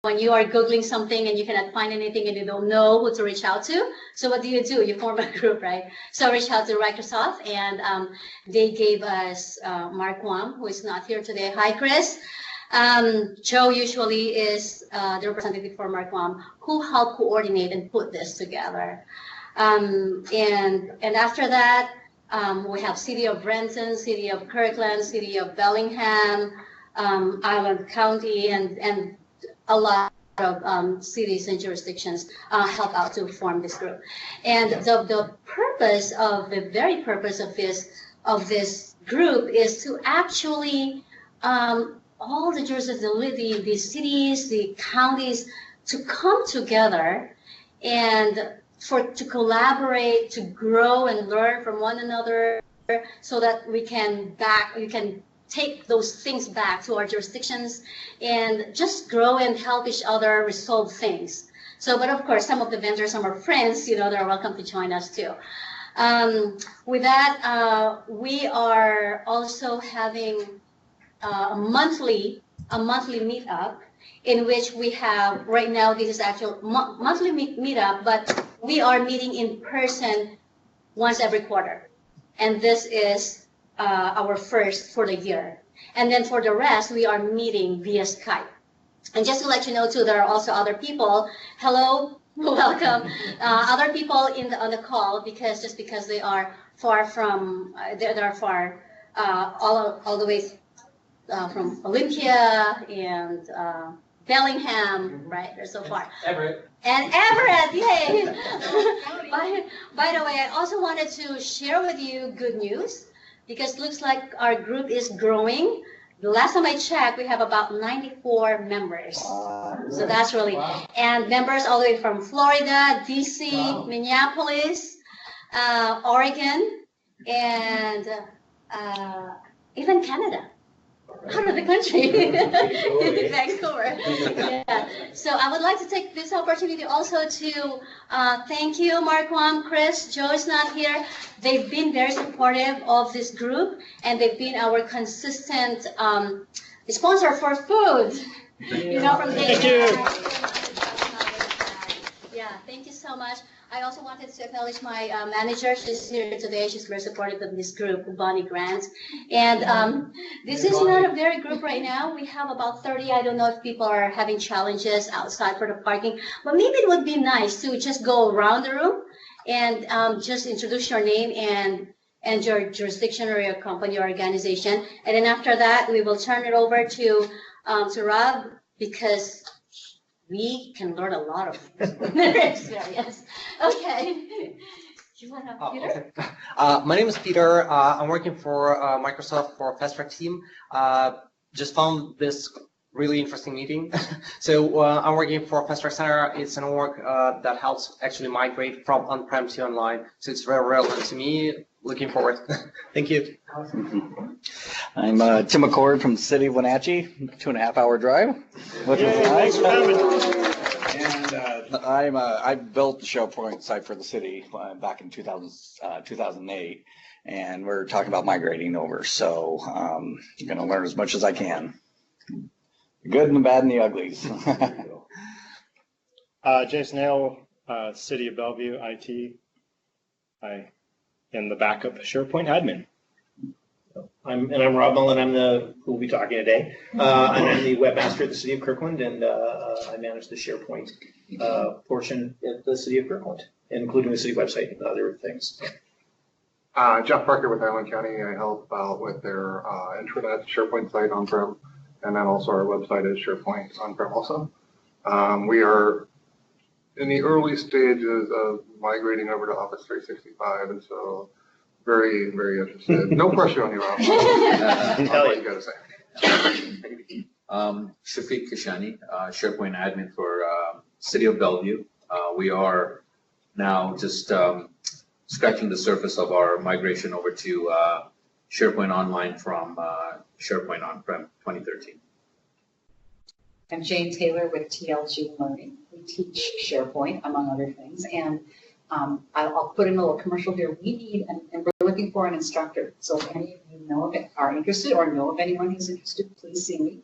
when you are Googling something and you cannot find anything and you don't know who to reach out to, so what do? You form a group, right? So I reached out to Microsoft, and they gave us Mark Wam, who is not here today. Hi, Chris. Joe usually is the representative for Mark Wam, who helped coordinate and put this together. And after that, we have City of Renton, City of Kirkland, City of Bellingham, Island County, and a lot of cities and jurisdictions help out to form this group. And the purpose of the very purpose of this group is to actually all the jurisdictions, the cities, the counties, to come together and to collaborate, to grow and learn from one another, so that we can take those things back to our jurisdictions and just grow and help each other resolve things. So, but of course, some of the vendors, some of our friends, they're welcome to join us too. With that, we are also having a monthly meetup, in which we have, right now, this is actual monthly meetup, but we are meeting in person once every quarter. And this is our first for the year. And then for the rest, we are meeting via Skype. And just to let you know too, there are also other people. Hello, welcome. Other people on the call, because they are far from, they're far all the way from Olympia and Bellingham, right? They're so far. Everett. And Everett, yay! By the way, I also wanted to share with you good news, because it looks like our group is growing. The last time I checked, we have about 94 members. So that's really, and members all the way from Florida, DC, Minneapolis, Oregon, and even Canada. Out of the country, Vancouver. Yeah. So I would like to take this opportunity also to thank you, Mark Wam, Chris. Joe is not here. They've been very supportive of this group, and they've been our consistent sponsor for food. From day Yeah, thank you so much. I also wanted to acknowledge my manager. She's here today. She's very supportive of this group, Bonnie Grant. And this is not a very group right now. We have about 30. I don't know if people are having challenges outside for the parking. But maybe it would be nice to just go around the room and just introduce your name and your jurisdiction or your company or organization. And then after that, we will turn it over to Rob, because we can learn a lot of their experience. Okay. You want to, Peter? Okay. My name is Peter. I'm working for Microsoft for Fast Track team. Just found this really interesting meeting. So I'm working for Fast Track Center. It's an org that helps actually migrate from on-prem to online. So it's very relevant to me. Looking forward. Thank you. I'm Tim McCord from the city of Wenatchee, 2.5-hour drive, which is nice. And I built the SharePoint site for the city back in 2008, and we're talking about migrating over. So I'm going to learn as much as I can. The good and the bad and the uglies. Jason Hale, City of Bellevue, IT. I am the backup SharePoint admin. I'm Rob Mullen. I'm who will be talking today. And I'm the webmaster at the City of Kirkland, and I manage the SharePoint portion at the City of Kirkland, including the city website and other things. Jeff Parker with Island County. I help out with their intranet SharePoint site on-prem, and then also our website is SharePoint on-prem also. We are in the early stages of migrating over to Office 365, and so very, very interested. No pressure on you, Rob. Tell you gotta say. Shafiq Kashani, SharePoint admin for City of Bellevue. We are now just scratching the surface of our migration over to SharePoint Online from SharePoint On-Prem 2013. I'm Jane Taylor with TLG Learning. We teach SharePoint, among other things, and I'll put in a little commercial here. We need, and we're looking for an instructor. So if any of you know of it, are interested or know of anyone who's interested, please see me.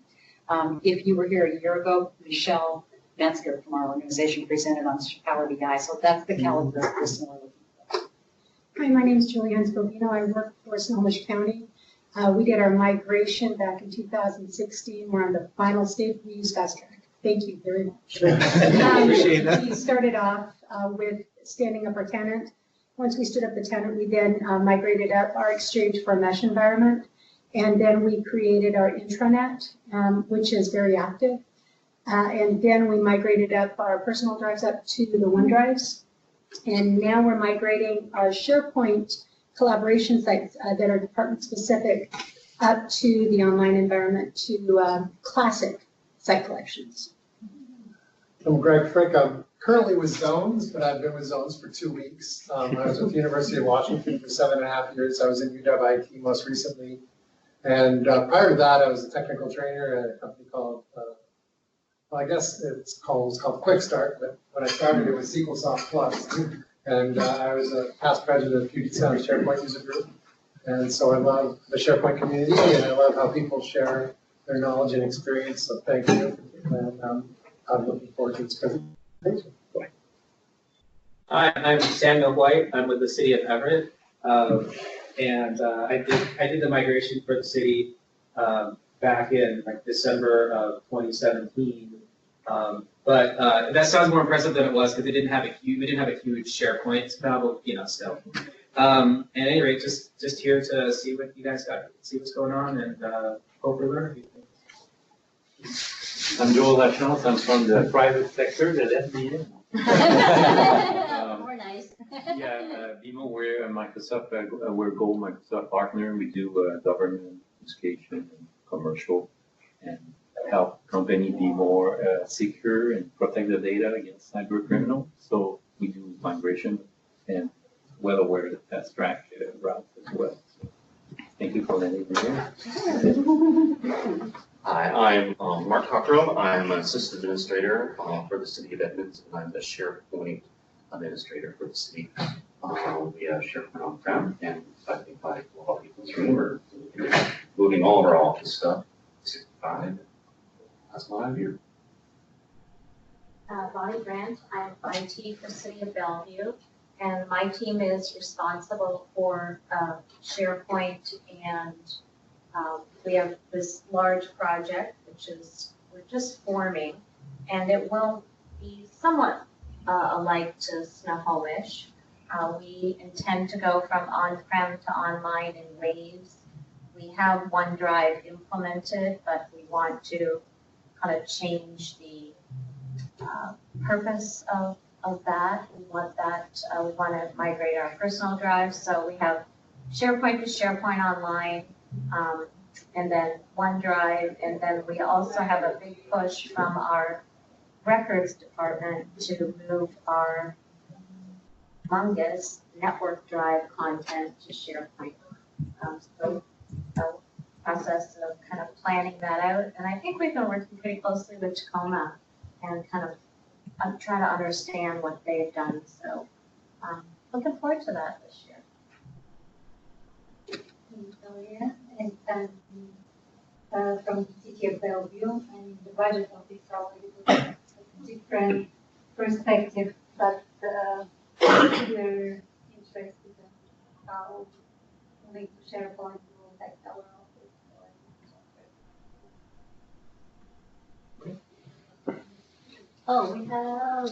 If you were here a year ago, Michelle Metzger from our organization presented on Power BI. So that's the caliber of person we're looking for. Hi, my name is Julianne Scovino. I work for Snohomish County. We did our migration back in 2016. We're on the final stage. We use Fast Track. Thank you very much. Appreciate that. We started off with standing up our tenant. Once we stood up the tenant, we then migrated up our Exchange for a mesh environment. And then we created our intranet, which is very active. And then we migrated up our personal drives up to the OneDrives. And now we're migrating our SharePoint collaboration sites that are department specific up to the online environment to classic site collections. I'm Greg Frick. I'm currently with Zones, but I've been with Zones for 2 weeks. I was with the University of Washington for 7.5 years. I was in UW IT most recently. And prior to that, I was a technical trainer at a company called, well, I guess it's called Quick Start, but when I started, it was SQLsoft Plus. And I was a past president of Puget Sound SharePoint user group. And so I love the SharePoint community, and I love how people share their knowledge and experience. So thank you. And I'm looking forward to this presentation. Hi, I'm Samuel White. I'm with the city of Everett. And I did the migration for the city back in like December of 2017. But that sounds more impressive than it was because we didn't have a huge SharePoint problem, you know, still. At any rate, just here to see what you guys got, see what's going on, and hopefully learn a few things. I'm Joel Lachance. I'm from the private sector, the SBA. More nice. Yeah, BMO, we're a Microsoft, we're a Gold Microsoft partner. We do government, education, and commercial, and help company be more secure and protect the data against cyber criminals. So we do migration and well aware of the fast track route as well. So thank you for letting me here. Hi, I'm Mark Cockrell. I'm an assistant administrator for the city of Edmonton. I'm the SharePoint administrator for the city. We have SharePoint on-prem, and I think like a lot of people in this room are moving all of our office stuff to 65. That's why I'm here. Bonnie Brandt. I'm IT for the City of Bellevue, and my team is responsible for SharePoint, and we have this large project, which is we're just forming, and it will be somewhat alike to Snohomish. We intend to go from on-prem to online in waves. We have OneDrive implemented, but we want to kind of change the purpose of that. We want to migrate our personal drives. So we have SharePoint to SharePoint Online, and then OneDrive, and then we also have a big push from our records department to move our humongous network drive content to SharePoint. So process of kind of planning that out, and I think we've been working pretty closely with Tacoma and kind of try to understand what they've done. So looking forward to that this year. Victoria, and from the city of Bellevue, and the budget officer with a different perspective, but particular interest in how moving to SharePoint will affect our office. Oh, we have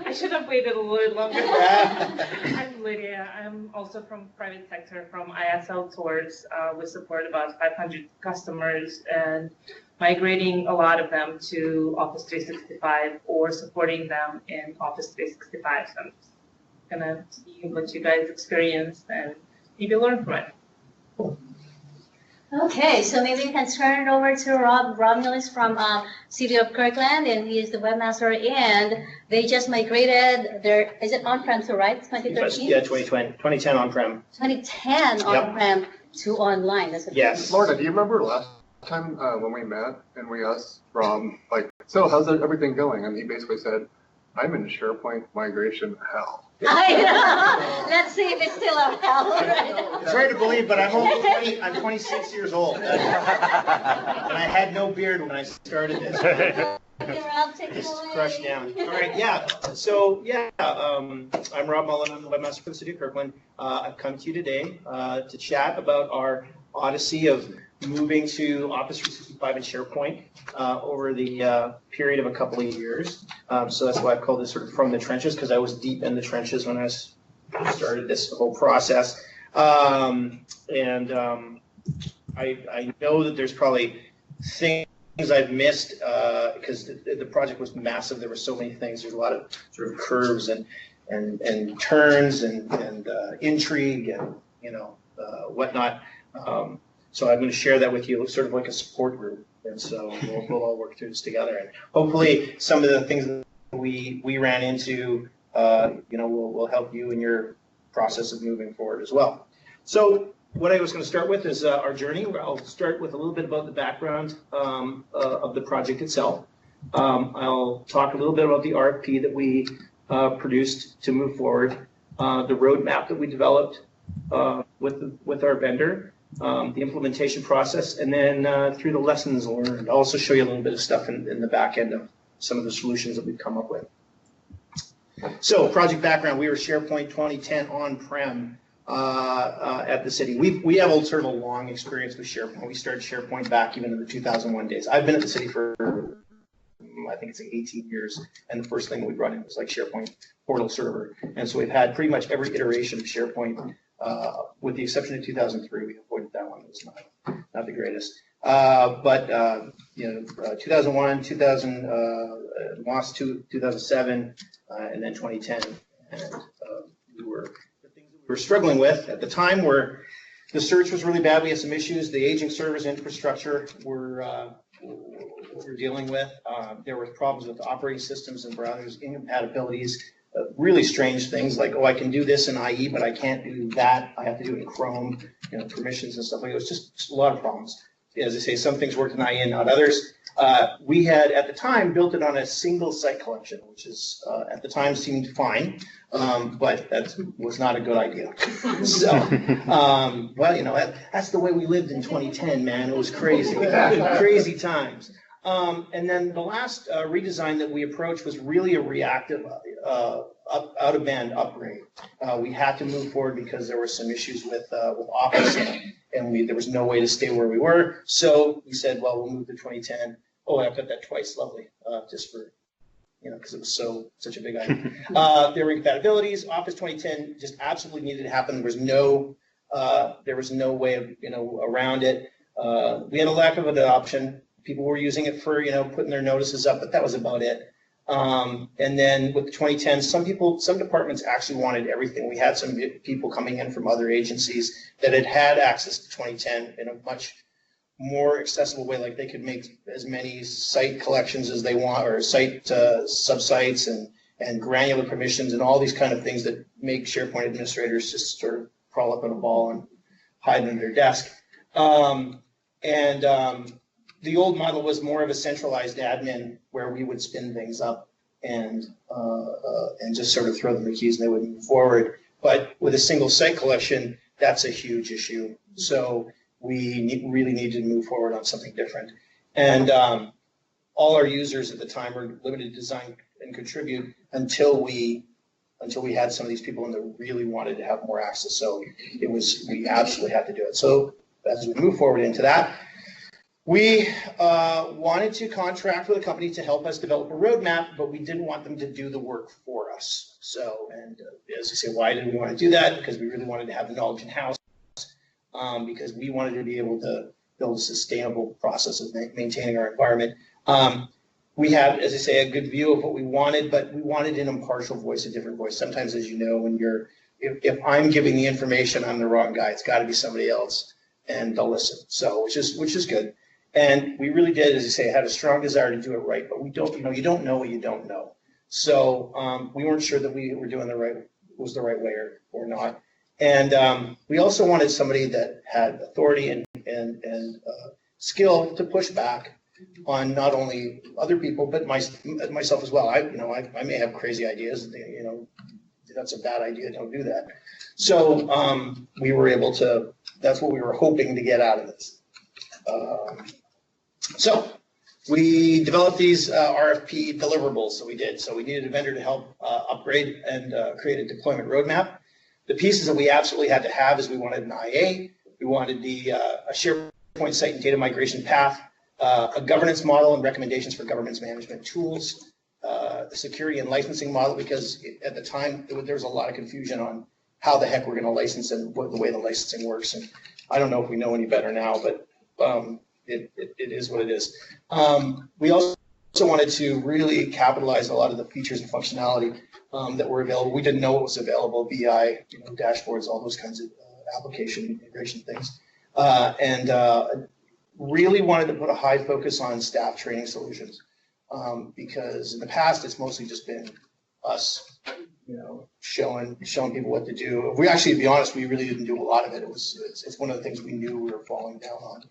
I should have waited a little longer. I'm Lydia. I'm also from private sector, from ISL Tours. We support about 500 customers and migrating a lot of them to Office 365 or supporting them in Office 365. So I'm just gonna see what you guys experienced and maybe learn from it. Okay, so maybe we can turn it over to Rob. Rob Millis from City of Kirkland, and he is the webmaster. And they just migrated their, is it on-prem to, right? 2013? Yeah, 2010 on-prem. 2010 on-prem to online. That's what Yes. Lorna, do you remember last time when we met and we asked Rob, like, so how's everything going? And he basically said, I'm in SharePoint migration hell. I know. Let's see if it's still around. Right? It's hard to believe, but I'm 26 years old. And I had no beard when I started this. Just crushed down. All right, yeah. So, yeah, I'm Rob Mullen. I'm the webmaster for the City of Kirkland. I've come to you today to chat about our odyssey of moving to Office 365 and SharePoint over the period of a couple of years. So that's why I've called this sort of from the trenches, because I was deep in the trenches when I started this whole process. I know that there's probably things I've missed because the project was massive. There were so many things. There's a lot of sort of curves and turns and intrigue and whatnot. So I'm going to share that with you, sort of like a support group, and so we'll all work through this together. And hopefully, some of the things that we ran into, will help you in your process of moving forward as well. So what I was going to start with is our journey. I'll start with a little bit about the background of the project itself. I'll talk a little bit about the RFP that we produced to move forward, the roadmap that we developed with our vendor, the implementation process, and then through the lessons learned. I'll also show you a little bit of stuff in the back end of some of the solutions that we've come up with. So project background, we were SharePoint 2010 on-prem at the city. We have a sort of a long experience with SharePoint. We started SharePoint back even in the 2001 days. I've been at the city for, I think it's like 18 years, and the first thing that we brought in was like SharePoint portal server. And so we've had pretty much every iteration of SharePoint, with the exception of 2003. We avoided that one. It was not the greatest. 2001, 2000, lost to 2007, and then 2010. And we were struggling with at the time where the search was really bad. We had some issues. The aging servers infrastructure we're dealing with. There were problems with the operating systems and browsers, incompatibilities, really strange things like, oh, I can do this in IE, but I can't do that. I have to do it in Chrome, permissions and stuff like that. It was just a lot of problems. As I say, some things worked in IE and not others. We had, at the time, built it on a single site collection, which is, at the time, seemed fine, but that was not a good idea. So, that's the way we lived in 2010, man. It was crazy, crazy times. And then the last redesign that we approached was really a reactive, out-of-band upgrade. We had to move forward because there were some issues with Office, and there was no way to stay where we were. So we said, well, we'll move to 2010. Oh, I've got that twice, lovely, just for, because it was such a big item. There were incompatibilities. Office 2010 just absolutely needed to happen. There was no way of, around it. We had a lack of adoption. People were using it for, putting their notices up, but that was about it. And then with the 2010, some departments actually wanted everything. We had some people coming in from other agencies that had access to 2010 in a much more accessible way, like they could make as many site collections as they want, or site subsites and granular permissions and all these kind of things that make SharePoint administrators just sort of crawl up in a ball and hide under their desk. The old model was more of a centralized admin where we would spin things up and just sort of throw them the keys and they would move forward. But with a single site collection, that's a huge issue. So we really needed to move forward on something different. And all our users at the time were limited to design and contribute until we had some of these people and that really wanted to have more access. So we absolutely had to do it. So as we move forward into that, we wanted to contract with a company to help us develop a roadmap, but we didn't want them to do the work for us. So, and as I say, why did we want to do that? Because we really wanted to have the knowledge in-house, because we wanted to be able to build a sustainable process of maintaining our environment. We had, as I say, a good view of what we wanted, but we wanted an impartial voice, a different voice. Sometimes, as you know, when if I'm giving the information, I'm the wrong guy. It's got to be somebody else, and they'll listen. So, which is good. And we really did, as I say, had a strong desire to do it right, but we don't, you don't know what you don't know. So we weren't sure that we were doing the right way or not. And we also wanted somebody that had authority and skill to push back on not only other people but myself as well. I may have crazy ideas, that's a bad idea, don't do that. So we were able to, that's what we were hoping to get out of this. So we developed these RFP deliverables, so we did. So we needed a vendor to help upgrade and create a deployment roadmap. The pieces that we absolutely had to have is we wanted an IA, we wanted a SharePoint site and data migration path, a governance model and recommendations for governance management tools, the security and licensing model, because at the time there was a lot of confusion on how the heck we're going to license and what the way the licensing works. And I don't know if we know any better now, but it is what it is. We also wanted to really capitalize a lot of the features and functionality that were available. We didn't know what was available, BI, dashboards, all those kinds of application integration things. And really wanted to put a high focus on staff training solutions because in the past it's mostly just been us, showing people what to do. If we actually, to be honest, we really didn't do a lot of it. It's one of the things we knew we were falling down on.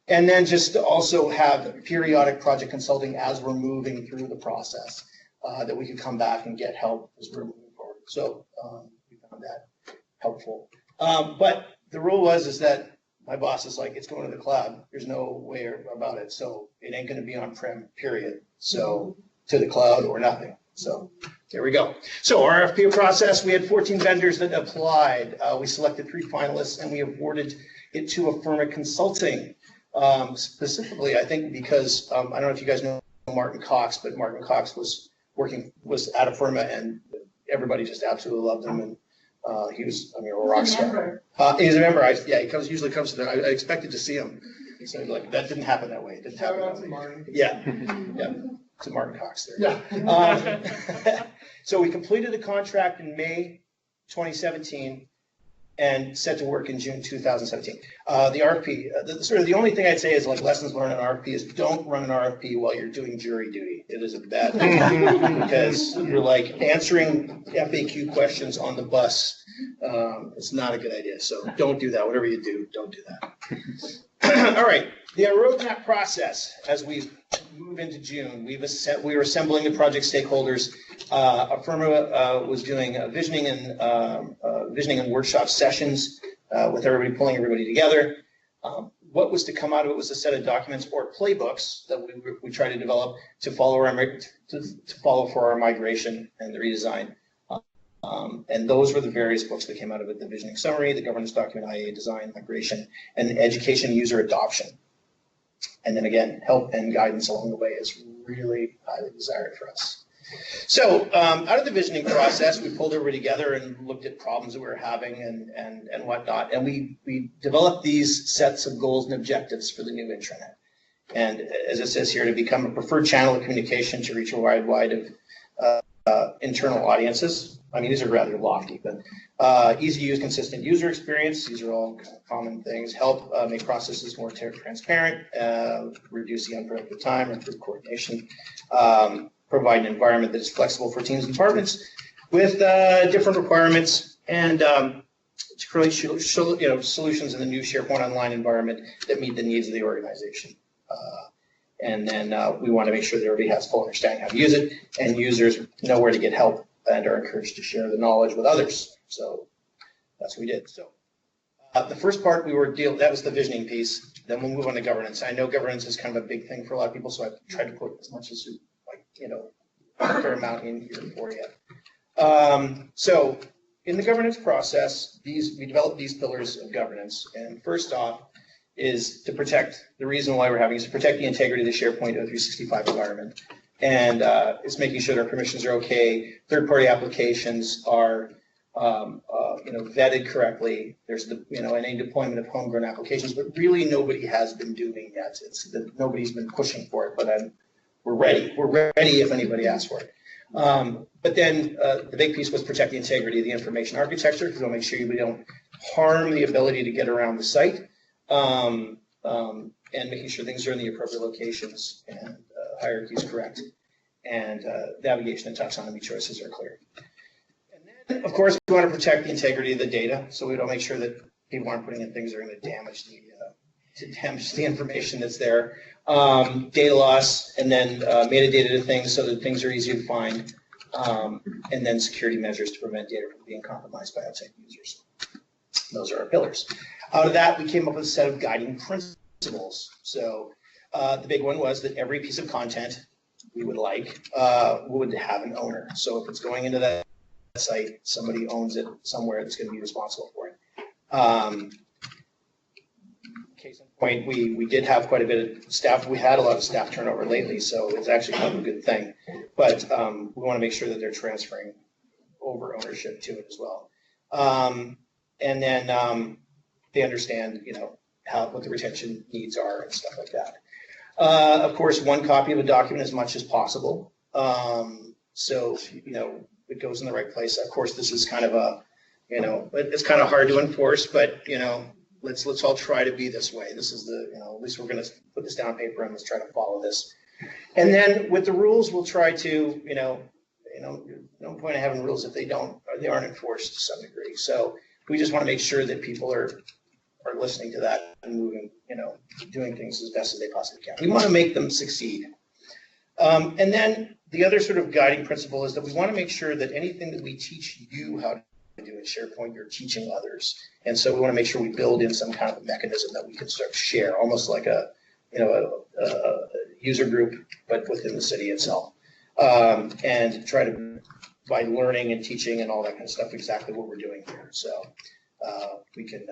And then just to also have periodic project consulting as we're moving through the process, that we could come back and get help as we're moving forward. So we found that helpful. But the rule is that my boss is like, it's going to the cloud. There's no way about it. So it ain't going to be on-prem, period. So to the cloud or nothing. So there we go. So RFP process, we had 14 vendors that applied. We selected 3 finalists and we awarded it to Affirma Consulting. Specifically, I think because, I don't know if you guys know Martin Cox, but Martin Cox was at Affirma and everybody just absolutely loved him. And he was, a rock star. He's a member. He usually comes to I expected to see him. So like, that didn't happen that way. It didn't happen that way. Martin. Yeah. To Martin Cox there. Yeah. So we completed the contract in May 2017 and set to work in June 2017. The RFP, the only thing I'd say is like lessons learned in RFP is don't run an RFP while you're doing jury duty. It is a bad thing because you're like answering FAQ questions on the bus. It's not a good idea. So don't do that. Whatever you do, don't do that. All right. The roadmap process as we move into June, we were assembling the project stakeholders. Affirma was doing visioning and workshop sessions with everybody, pulling everybody together. What was to come out of it was a set of documents or playbooks that we tried to develop to follow for our migration and the redesign. And those were the various books that came out of it: the visioning summary, the governance document, IA design, migration, and education user adoption. And then again, help and guidance along the way is really highly desired for us. So out of the visioning process, we pulled everybody together and looked at problems that we were having and whatnot. And we developed these sets of goals and objectives for the new intranet. And as it says here, to become a preferred channel of communication to reach a wide of internal audiences. I mean, these are rather lofty, but easy to use, consistent user experience. These are all common things. Help make processes more transparent, reduce the unproductive time, improve coordination, provide an environment that is flexible for teams and departments with different requirements, and to create solutions in the new SharePoint Online environment that meet the needs of the organization. And then we want to make sure that everybody has full understanding how to use it, and users know where to get help and are encouraged to share the knowledge with others. So that's what we did. So the first part that was the visioning piece. Then we'll move on to governance. I know governance is kind of a big thing for a lot of people, so I've tried to put as much as a fair amount in here for you. So in the governance process, we developed these pillars of governance. And first off is to protect, the reason why we're having is to protect the integrity of the SharePoint 365 environment. And it's making sure their permissions are okay. Third-party applications are vetted correctly. There's any deployment of homegrown applications, but really nobody has been doing yet. Nobody's been pushing for it, but we're ready. We're ready if anybody asks for it. But then the big piece was protect the integrity of the information architecture, because we'll make sure we don't harm the ability to get around the site, and making sure things are in the appropriate locations and hierarchy is correct, and navigation and taxonomy choices are clear. And then, of course, we want to protect the integrity of the data, so we don't make sure that people aren't putting in things that are going to damage the information that's there. Data loss, and then metadata to things so that things are easy to find. and then security measures to prevent data from being compromised by outside users. Those are our pillars. Out of that, we came up with a set of guiding principles. So the big one was that every piece of content we would like would have an owner. So if it's going into that site, somebody owns it somewhere that's going to be responsible for it. Case in point, we did have quite a bit of staff. We had a lot of staff turnover lately, so it's actually kind of a good thing. But we want to make sure that they're transferring over ownership to it as well. And then they understand, what the retention needs are and stuff like that. Of course, one copy of a document as much as possible. So, it goes in the right place. Of course, this is kind of it's kind of hard to enforce, but, let's all try to be this way. This is at least we're going to put this down on paper and let's try to follow this. And then with the rules, we'll try to, no point in having rules if they aren't enforced to some degree. So we just want to make sure that people are listening to that and moving, doing things as best as they possibly can. We want to make them succeed. And then the other sort of guiding principle is that we want to make sure that anything that we teach you how to do in SharePoint, you're teaching others. And so we want to make sure we build in some kind of a mechanism that we can start to share, almost like a user group, but within the city itself. And try to, by learning and teaching and all that kind of stuff, exactly what we're doing here. So we can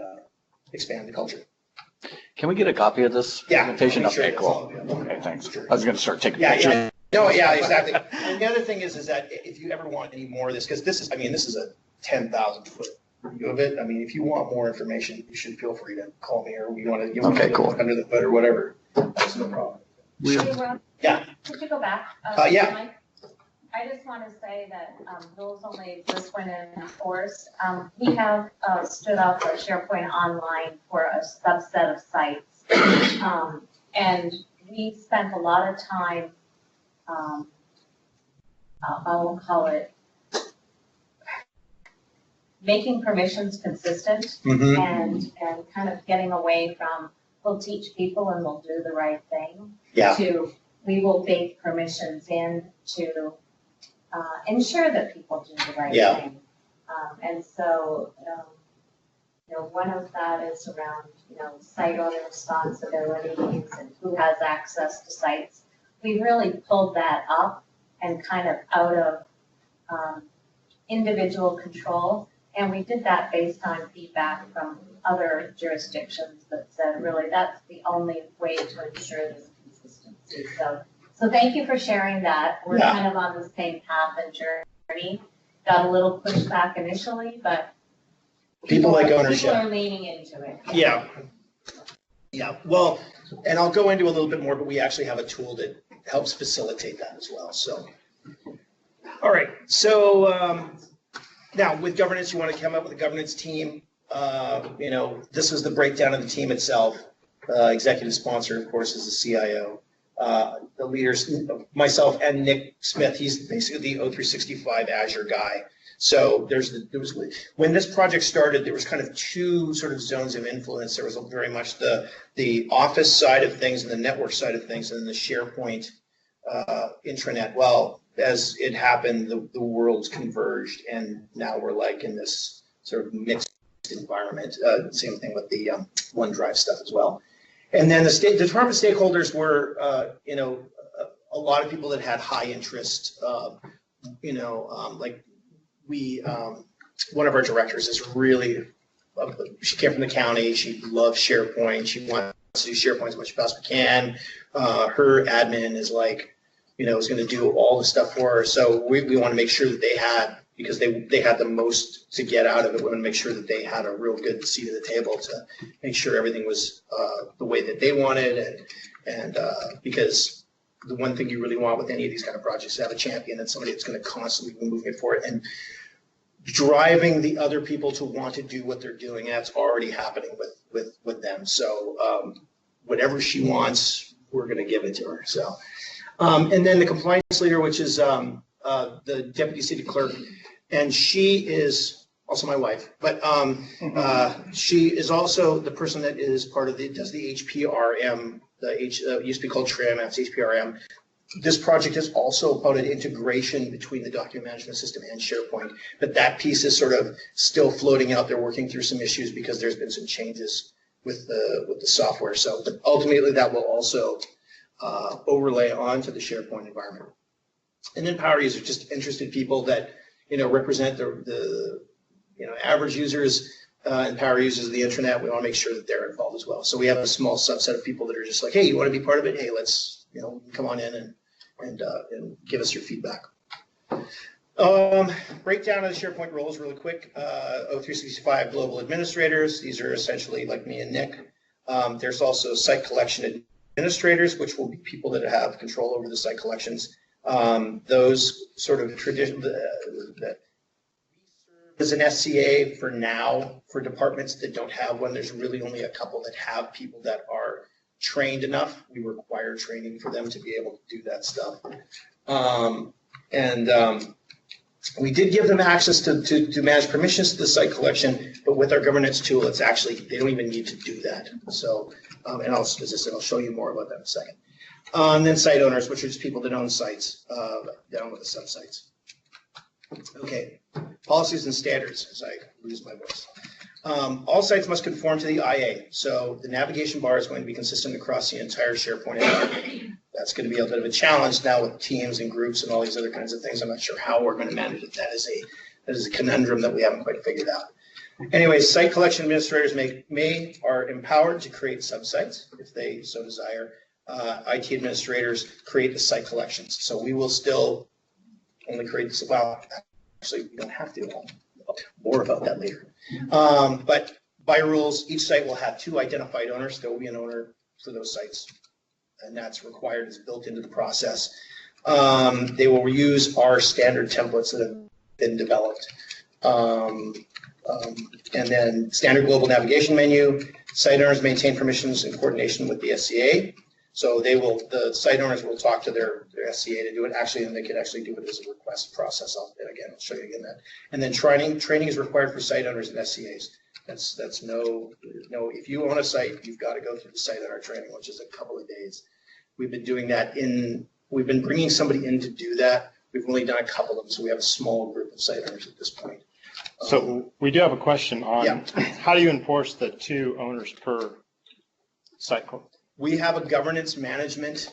expand the culture. Can we get a copy of this presentation? Sure. Okay, cool. Okay, thanks. I was going to start taking pictures. Yeah. No, yeah, exactly. And the other thing is that if you ever want any more of this, because this is a 10,000 foot view of it. I mean, if you want more information, you should feel free to call me, or you want to look under the hood or whatever. That's no problem. Hey, Rob, Yeah. could you go back? Yeah. I just want to say that rules only exist when enforced. We have stood up a SharePoint Online for a subset of sites. And we spent a lot of time, I will call it, making permissions consistent and kind of getting away from, we'll teach people and we'll do the right thing, to we will bake permissions in to ensure that people do the right thing. And so, one of that is around, site owner responsibilities and who has access to sites. We really pulled that up and kind of out of individual control. And we did that based on feedback from other jurisdictions that said, really, that's the only way to ensure this consistency. So thank you for sharing that. We're kind of on the same path and journey. Got a little pushback initially, but people like ownership. People are leaning into it. Yeah. Yeah. Well, and I'll go into a little bit more, but we actually have a tool that helps facilitate that as well. So, all right. So now with governance, you want to come up with a governance team. This was the breakdown of the team itself. Executive sponsor, of course, is the CIO. The leaders, myself and Nick Smith, he's basically the O365 Azure guy. So there was when this project started, there was kind of two sort of zones of influence. There was very much the office side of things and the network side of things, and then the SharePoint intranet. Well, as it happened, the worlds converged, and now we're like in this sort of mixed environment. Same thing with the OneDrive stuff as well. And then the department stakeholders were, a lot of people that had high interest. Like one of our directors is really, she came from the county. She loves SharePoint. She wants to do SharePoint as much as possible can. Her admin is like, is going to do all the stuff for her. So we want to make sure that they had, because they had the most to get out of it. We want to make sure that they had a real good seat at the table to make sure everything was the way that they wanted. And because the one thing you really want with any of these kind of projects is to have a champion and somebody that's going to constantly be moving it forward and driving the other people to want to do what they're doing. And that's already happening with them. So whatever she wants, we're going to give it to her. So, and then the compliance leader, which is the deputy city clerk, and she is also my wife, but she is also the person that is part of does the HPRM, used to be called TRIM, that's HPRM. This project is also about an integration between the document management system and SharePoint, but that piece is sort of still floating out there, working through some issues because there's been some changes with the software. So, but ultimately that will also overlay onto the SharePoint environment. And then power users, just interested people that, you know, represent the you know, average users and power users of the intranet. We want to make sure that they're involved as well. So we have a small subset of people that are just like, hey, you want to be part of it? Hey, let's, you know, come on in and give us your feedback. Breakdown of the SharePoint roles really quick. O365 global administrators. These are essentially like me and Nick. There's also site collection administrators, which will be people that have control over the site collections. Those sort of tradition that as an SCA for now for departments that don't have one. There's really only a couple that have people that are trained enough. We require training for them to be able to do that stuff. We did give them access to manage permissions to the site collection, but with our governance tool, it's actually, they don't even need to do that. So, and as I said, I'll show you more about that in a second. And then site owners, which are just people that own sites, down with the subsites. Okay, policies and standards, as I lose my voice. All sites must conform to the IA. So the navigation bar is going to be consistent across the entire SharePoint environment. That's going to be a bit of a challenge now with teams and groups and all these other kinds of things. I'm not sure how we're going to manage it. That is a conundrum that we haven't quite figured out. Anyway, site collection administrators are empowered to create subsites if they so desire. IT administrators create the site collections. So we will still only create this. Well, actually, we don't have to. More about that later. But by rules, each site will have 2 identified owners. There will be an owner for those sites, and that's required. It's built into the process. They will reuse our standard templates that have been developed. And then standard global navigation menu. Site owners maintain permissions in coordination with the SCA. So the site owners will talk to their SCA to do it actually, and they can actually do it as a request process. I'll show you again that. And then training is required for site owners and SCAs. That's no, if you own a site, you've got to go through the site owner training, which is a couple of days. We've been doing that we've been bringing somebody in to do that. We've only done a couple of them, so we have a small group of site owners at this point. So we do have a question on how do you enforce the 2 owners per site? We have a governance management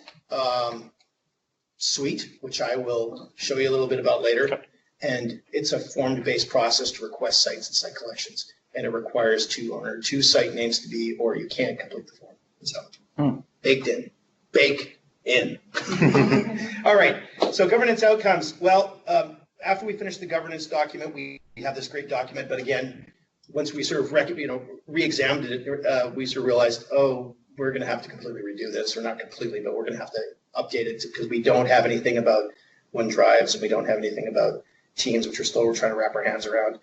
suite, which I will show you a little bit about later. Okay. And it's a form-based process to request sites and site collections. And it requires 2 site names to be, or you can't complete the form. So baked in. All right, so governance outcomes. Well, after we finish the governance document, we have this great document, but again, once we sort of re-examined it, we sort of realized, oh, we're going to have to completely redo this, or not completely, but we're going to have to update it because we don't have anything about OneDrives and we don't have anything about Teams, which we're trying to wrap our hands around.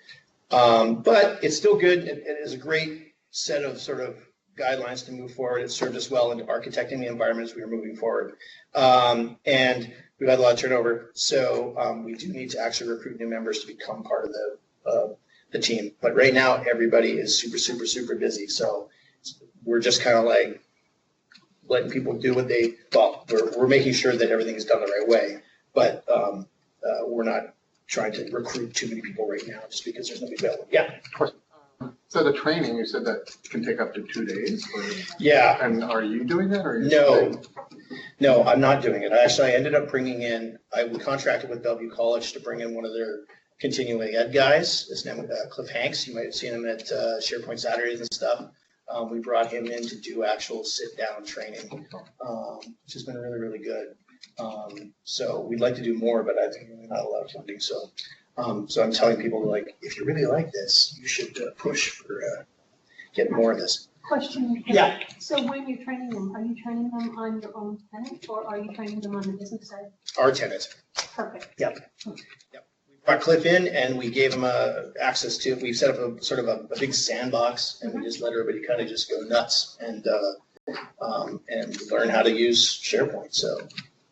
But it's still good. It is a great set of sort of guidelines to move forward. It served us well into architecting the environment as we were moving forward. And we've had a lot of turnover, so we do need to actually recruit new members to become part of the team. But right now, everybody is super, super, super busy. So we're just kind of like letting people do what we're making sure that everything is done the right way, but we're not trying to recruit too many people right now just because there's nobody available. Yeah, of course. So the training, you said that can take up to 2 days? Or, yeah. And are you doing that? Or are you No, I'm not doing it. I ended up bringing in, I contracted with Bellevue College to bring in one of their continuing ed guys. His name is Cliff Hanks. You might have seen him at SharePoint Saturdays and stuff. We brought him in to do actual sit-down training, which has been really, really good. So we'd like to do more, but I think we're not allowed funding. So I'm telling people, like, if you really like this, you should push for getting more of this. Question. Yeah. So when you're training them, are you training them on your own tenant, or are you training them on the business side? Our tenant. Perfect. Yep. Brought Cliff in and we gave him access to, we set up a sort of a big sandbox and we just let everybody kind of just go nuts and learn how to use SharePoint. So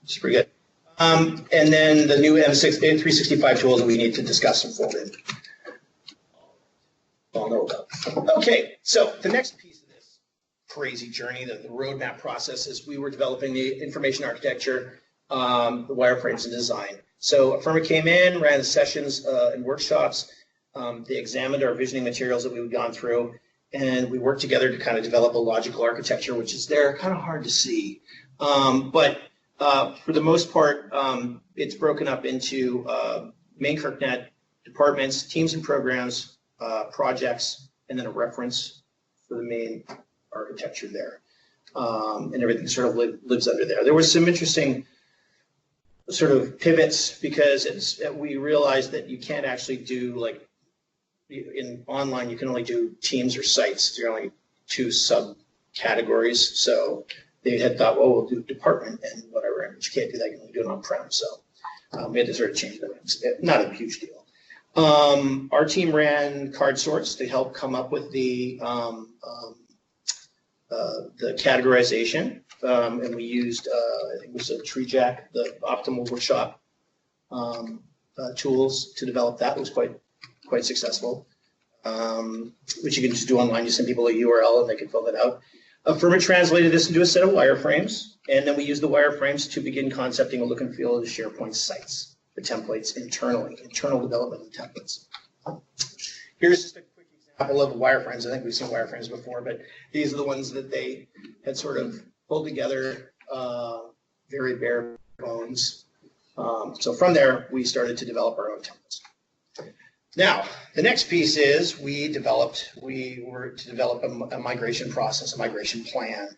it's pretty good. And then the new M365 tools that we need to discuss and fold in. All know about. Okay, so the next piece of this crazy journey, the roadmap process, is we were developing the information architecture. the wireframes and design. So a firm came in, ran the sessions and workshops. They examined our visioning materials that we've gone through, and we worked together to kind of develop a logical architecture, which is there, kind of hard to see. But for the most part, it's broken up into main Kirknet, departments, teams and programs, projects, and then a reference for the main architecture there. And everything sort of lives under there. There was some interesting sort of pivots because we realized that you can't actually do, like, in online, you can only do teams or sites. There are only 2 subcategories. So they had thought, well, we'll do department and whatever, but you can't do that. You can only do it on-prem. So we had to sort of change that. Not a huge deal. Our team ran card sorts to help come up with the categorization, and we used, I think it was a TreeJack, the optimal workshop tools to develop that. It was quite successful, which you can just do online. You send people a URL and they can fill that out. Firma translated this into a set of wireframes, and then we used the wireframes to begin concepting a look and feel of the SharePoint sites, the templates internally, internal development of templates. Here's just a quick example of wireframes. I think we've seen wireframes before, but these are the ones that they had sort of pulled together, very bare bones. So from there, we started to develop our own templates. Now, the next piece is we were to develop a migration process, a migration plan.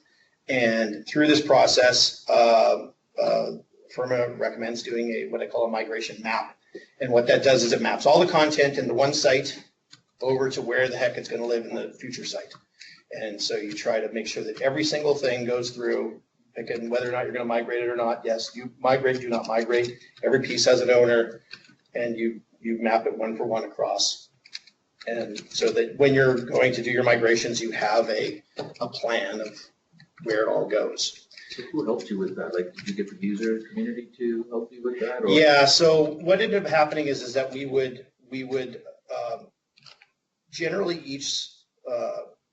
And through this process, Firma recommends doing what I call a migration map. And what that does is it maps all the content in the one site over to where the heck it's going to live in the future site. And so you try to make sure that every single thing goes through, again, whether or not you're going to migrate it or not. Yes, you migrate, do not migrate. Every piece has an owner, and you map it one for one across. And so that when you're going to do your migrations, you have a plan of where it all goes. So who helped you with that? Like, did you get the user community to help you with that? Or? Yeah, so what ended up happening is that we would generally each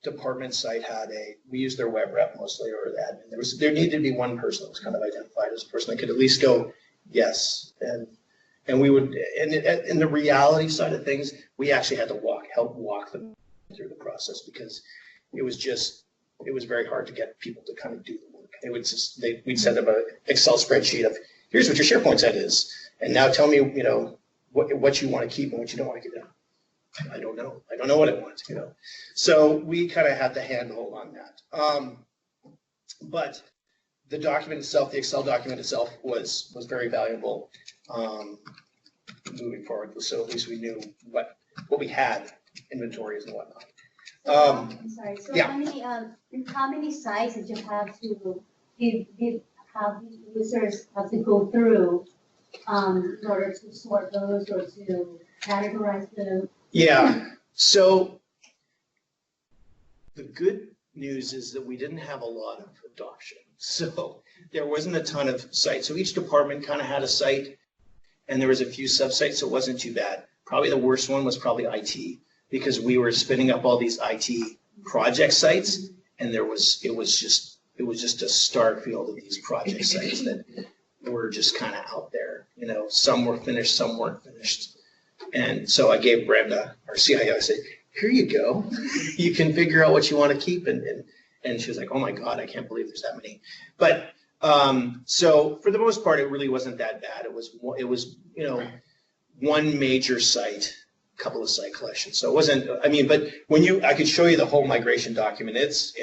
department site had we used their web rep mostly, or the admin. There needed to be one person that was kind of identified as a person that could at least go, yes. And we would, and in the reality side of things, we actually had to help walk them through the process, because it was very hard to get people to kind of do the work. It would just, we'd send them an Excel spreadsheet of, here's what your SharePoint site is, and now tell me, what you want to keep and what you don't want to keep. I don't know. I don't know what I want, So we kind of had the handhold on that. But the document itself, the Excel document itself, was very valuable moving forward. So at least we knew what we had, inventories and whatnot. I'm sorry. So yeah. How many sites did you have to have users have to go through in order to sort those or to categorize them? Yeah. So the good news is that we didn't have a lot of adoption. So there wasn't a ton of sites. So each department kind of had a site, and there was a few sub-sites, so it wasn't too bad. Probably the worst one was probably IT, because we were spinning up all these IT project sites, and it was just a star field of these project sites that were just kind of out there. Some were finished, some weren't finished. And so I gave Brenda, our CIO, I said, here you go. You can figure out what you want to keep. And she was like, oh my God, I can't believe there's that many. But so for the most part, it really wasn't that bad. It was one major site, a couple of site collections. So it wasn't, but I could show you the whole migration document. It's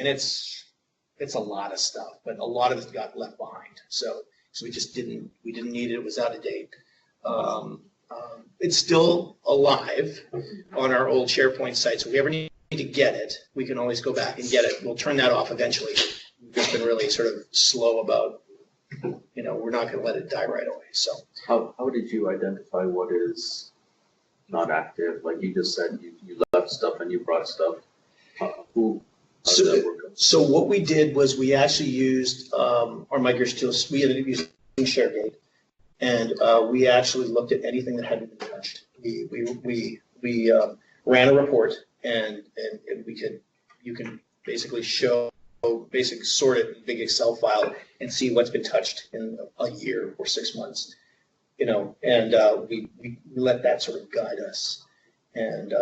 a lot of stuff, but a lot of it got left behind. So we just didn't need it. It was out of date. It's still alive on our old SharePoint site. So if we ever need to get it, we can always go back and get it. We'll turn that off eventually. We've just been really sort of slow about, we're not going to let it die right away. So how did you identify what is not active? Like you just said, you left stuff and you brought stuff. How does that work out? So what we did was we actually used our migration tools. We ended up using ShareGate. And we actually looked at anything that hadn't been touched. We ran a report, and you can basically show basically sort it in a big Excel file and see what's been touched in a year or 6 months, and we let that sort of guide us. And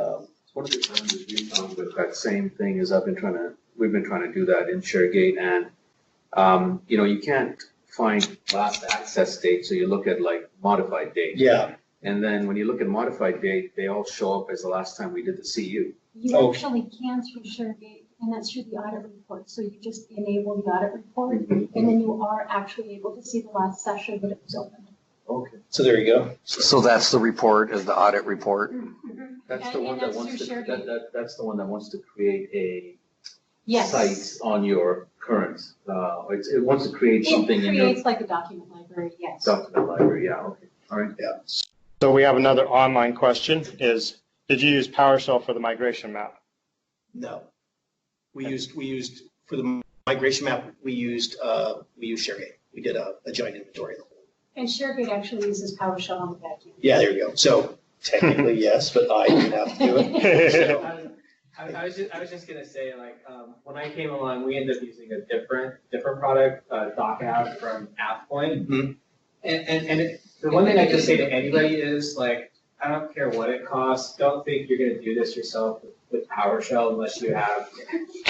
one of the challenges we found with that same thing is we've been trying to do that in ShareGate, and you can't find last access date, so you look at like modified date. Yeah. And then when you look at modified date, they all show up as the last time we did the CU. You actually can through ShareGate, and that's through the audit report. So you just enable the audit report, and then you are actually able to see the last session that it was opened. Okay. So there you go. So that's the report, is the audit report? That's the one that wants to, that's the one that wants to create a Yes. site on your current, it wants to create something in It your creates like a document library, yes. document library, yeah, okay, all right. Yeah. So we have another online question is, did you use PowerShell for the migration map? No. We used for the migration map, we used ShareGate. We did a joint inventory. And ShareGate actually uses PowerShell on the back end. Yeah, there you go. So technically, yes, but I didn't have to do it. So, I was just gonna say, like, when I came along, we ended up using a different product, Doc App from AppPoint. Mhm. And the one thing I just say to anybody is, like, I don't care what it costs. Don't think you're gonna do this yourself with PowerShell unless you have.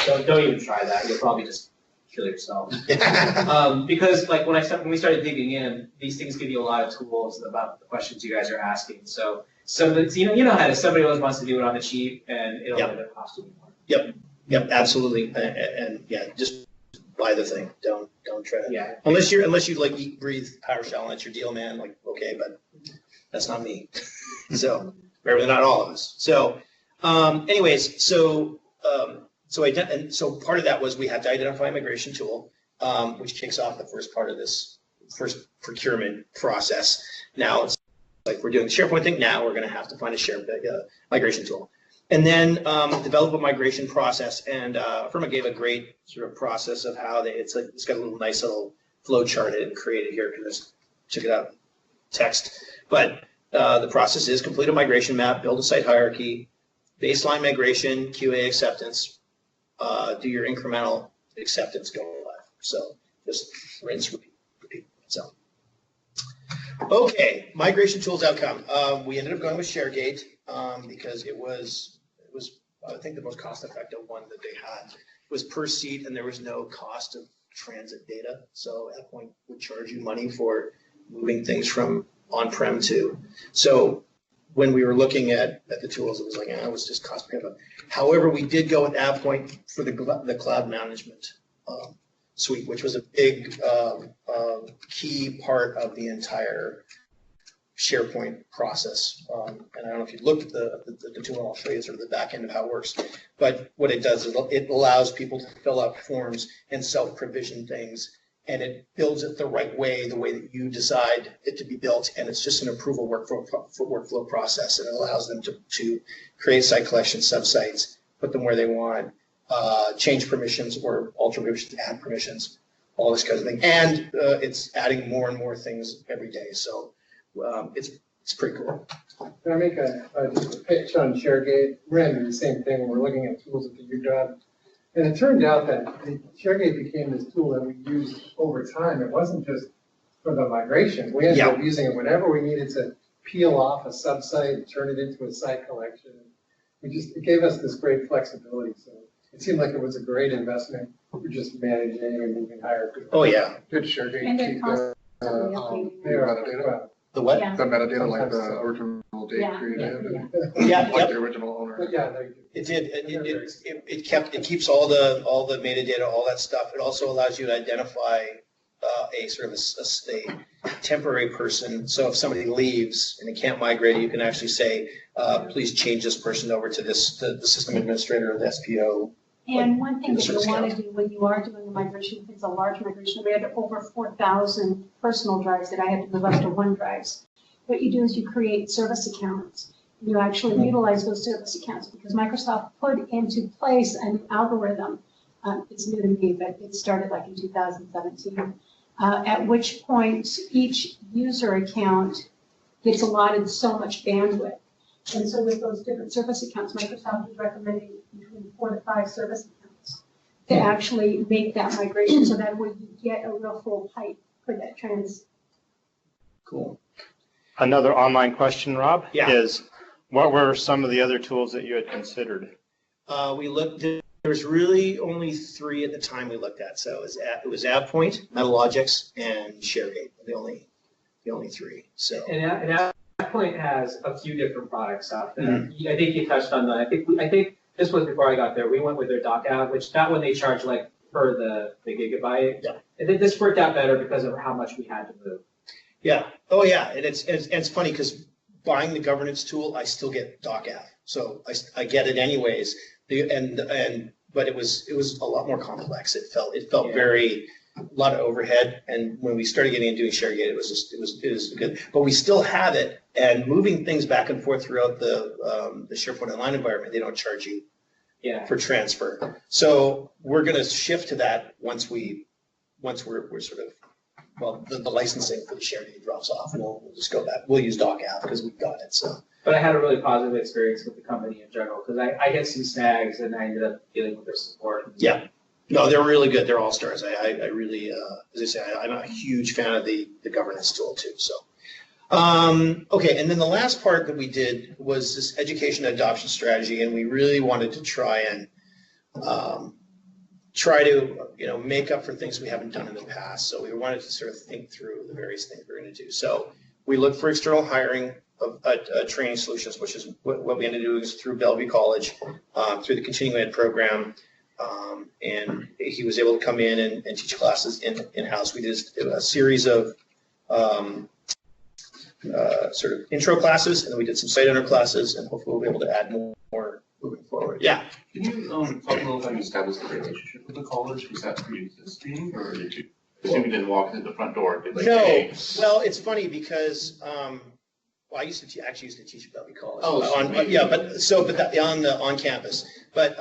Don't even try that. You'll probably just kill yourself. Because like when we started digging in, these things give you a lot of tools about the questions you guys are asking. So you know how it is. Somebody always wants to do it on the cheap, and it'll end up costing you more. Yep, absolutely. And yeah, just buy the thing. Don't try it. Yeah. Unless you like eat, breathe PowerShell and that's your deal, man. Like, okay, but that's not me. So, or not all of us. So, anyways, so part of that was we had to identify a migration tool, which kicks off the first part of this first procurement process. Now it's like we're doing the SharePoint thing. Now we're going to have to find a migration tool, and then develop a migration process. And Firma gave a great sort of process of how it's got a nice little flow chart and created here because I took it out text. But the process is complete a migration map, build a site hierarchy, baseline migration, QA acceptance, do your incremental acceptance, go live. So just rinse, repeat. So, okay, migration tools outcome. We ended up going with ShareGate because it was I think the most cost-effective one that they had. It was per seat and there was no cost of transit data. So AppPoint would charge you money for moving things from on-prem to. So when we were looking at the tools, it was like, it was just cost prohibitive. However, we did go with AppPoint for the cloud management suite, which was a big key part of the entire SharePoint process. And I don't know if you looked at the tool, and I'll show you sort of the back end of how it works. But what it does is it allows people to fill out forms and self-provision things, and it builds it the right way, the way that you decide it to be built, and it's just an approval workflow process, and it allows them to create site collection subsites, put them where they want, change permissions or alter permissions, add permissions, all this kind of thing. And it's adding more and more things every day, so it's pretty cool. Can I make just a pitch on ShareGate? We're doing the same thing when we're looking at tools at the UW. And it turned out that ShareGate became this tool that we used over time. It wasn't just for the migration. We ended up using it whenever we needed to peel off a subsite and turn it into a site collection. It gave us this great flexibility. So it seemed like it was a great investment for just managing and moving higher. Oh yeah. Did ShareGate And keep the metadata? The what? Yeah. The metadata, like the original date created, Yeah. like the original owner. Yeah, it did. It keeps all the metadata, all that stuff. It also allows you to identify a sort of a temporary person. So if somebody leaves and they can't migrate, you can actually say, please change this person over to the system administrator or the SPO. And one thing that you Service want to do when you are doing a migration, if it's a large migration, we had over 4,000 personal drives that I had to move up to OneDrives. What you do is you create service accounts. You actually utilize those service accounts because Microsoft put into place an algorithm. It's new to me, but it started like in 2017, at which point each user account gets allotted so much bandwidth. And so with those different service accounts, Microsoft is recommending between 4 to 5 service accounts. to actually make that migration, so that way you get a real full pipe for that Cool. Another online question, Rob, Yeah. is what were some of the other tools that you had considered? We looked at, there was really only 3 at the time we looked at. So it was AvePoint, Metalogix, and ShareGate, the only 3. So. And AvePoint has a few different products out there. I think you touched on that. I think this was before I got there. We went with their DocAv, which that one they charge like per the gigabyte. Yeah. I think this worked out better because of how much we had to move. Yeah. Oh, yeah. And it's funny because buying the governance tool, I still get DocAv, so I get it anyways. But it was a lot more complex. It felt very a lot of overhead. And when we started getting into doing ShareGate, it was good. But we still have it. And moving things back and forth throughout the SharePoint Online environment, they don't charge you for transfer. So we're going to shift to that once we're sort of. Well, the licensing for the ShareGate drops off, and we'll just go back. We'll use DocAv because we've got it. So. But I had a really positive experience with the company in general because I hit some snags and I ended up dealing with their support. Yeah. No, they're really good. They're all stars. I really, as I say, I'm a huge fan of the governance tool too. So. Okay, and then the last part that we did was this education adoption strategy, and we really wanted to try to make up for things we haven't done in the past. So we wanted to sort of think through the various things we're going to do. So we looked for external hiring of training solutions, which is what we ended up doing through Bellevue College, through the continuing ed program. And he was able to come in and teach classes in-house. We did a series of sort of intro classes, and then we did some site owner classes, and hopefully we'll be able to add more moving forward. Yeah. Can you talk a little bit about establish the relationship with the college? Was that pre-existing, or did you didn't walk in the front door? And No. Hey. Well, it's funny because I used to teach at Bellevue College. Oh, on campus. But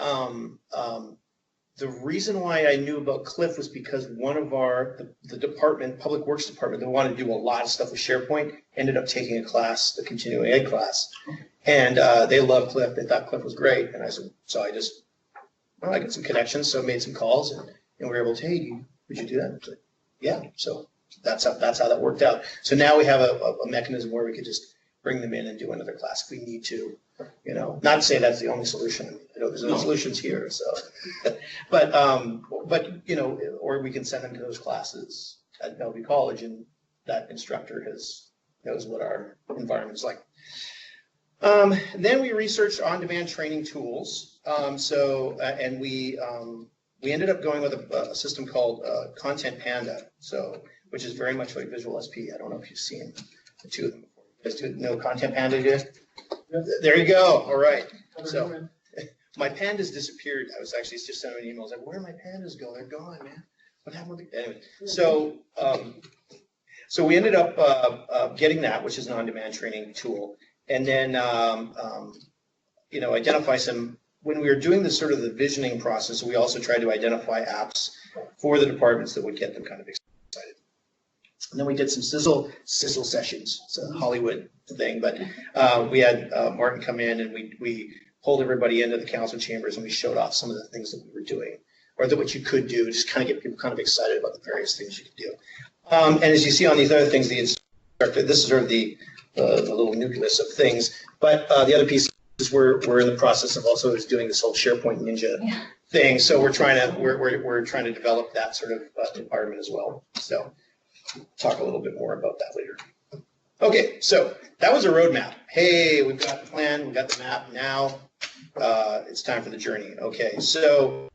the reason why I knew about Cliff was because one of the department, Public Works department, that wanted to do a lot of stuff with SharePoint, ended up taking a class, the continuing ed class. And they loved Cliff. They thought Cliff was great. And I said, so I got some connections, so I made some calls, and we were able to, hey, would you do that? Like, yeah. So that's how that worked out. So now we have a mechanism where we could just bring them in and do another class if we need to. Not to say that's the only solution. I know there's no solutions here. So, but or we can send them to those classes at Bellevue College, and that instructor knows what our environment's like. Then we researched on-demand training tools. And we ended up going with a system called Content Panda, which is very much like Visual SP. I don't know if you've seen the two of them before. You guys know Content Panda, do you? There you go. All right. So my pandas disappeared. I was actually just sending an email. I was like, where did my pandas go? They're gone, man. What happened with the... Anyway, so we ended up getting that, which is an on-demand training tool. And then, identify some, when we were doing the sort of the visioning process, we also tried to identify apps for the departments that would get them kind of excited. And then we did some sizzle sessions. It's a Hollywood thing, but we had Martin come in, and we pulled everybody into the council chambers, and we showed off some of the things that we were doing, or what you could do, just kind of get people kind of excited about the various things you could do. And as you see on these other things, the instructor, this is sort of the little nucleus of things, but the other piece is we're in the process of also doing this whole SharePoint Ninja thing. So we're trying to develop that sort of environment as well. So talk a little bit more about that later. Okay, so that was a roadmap. Hey, we've got the plan, we've got the map. Now it's time for the journey. Okay, so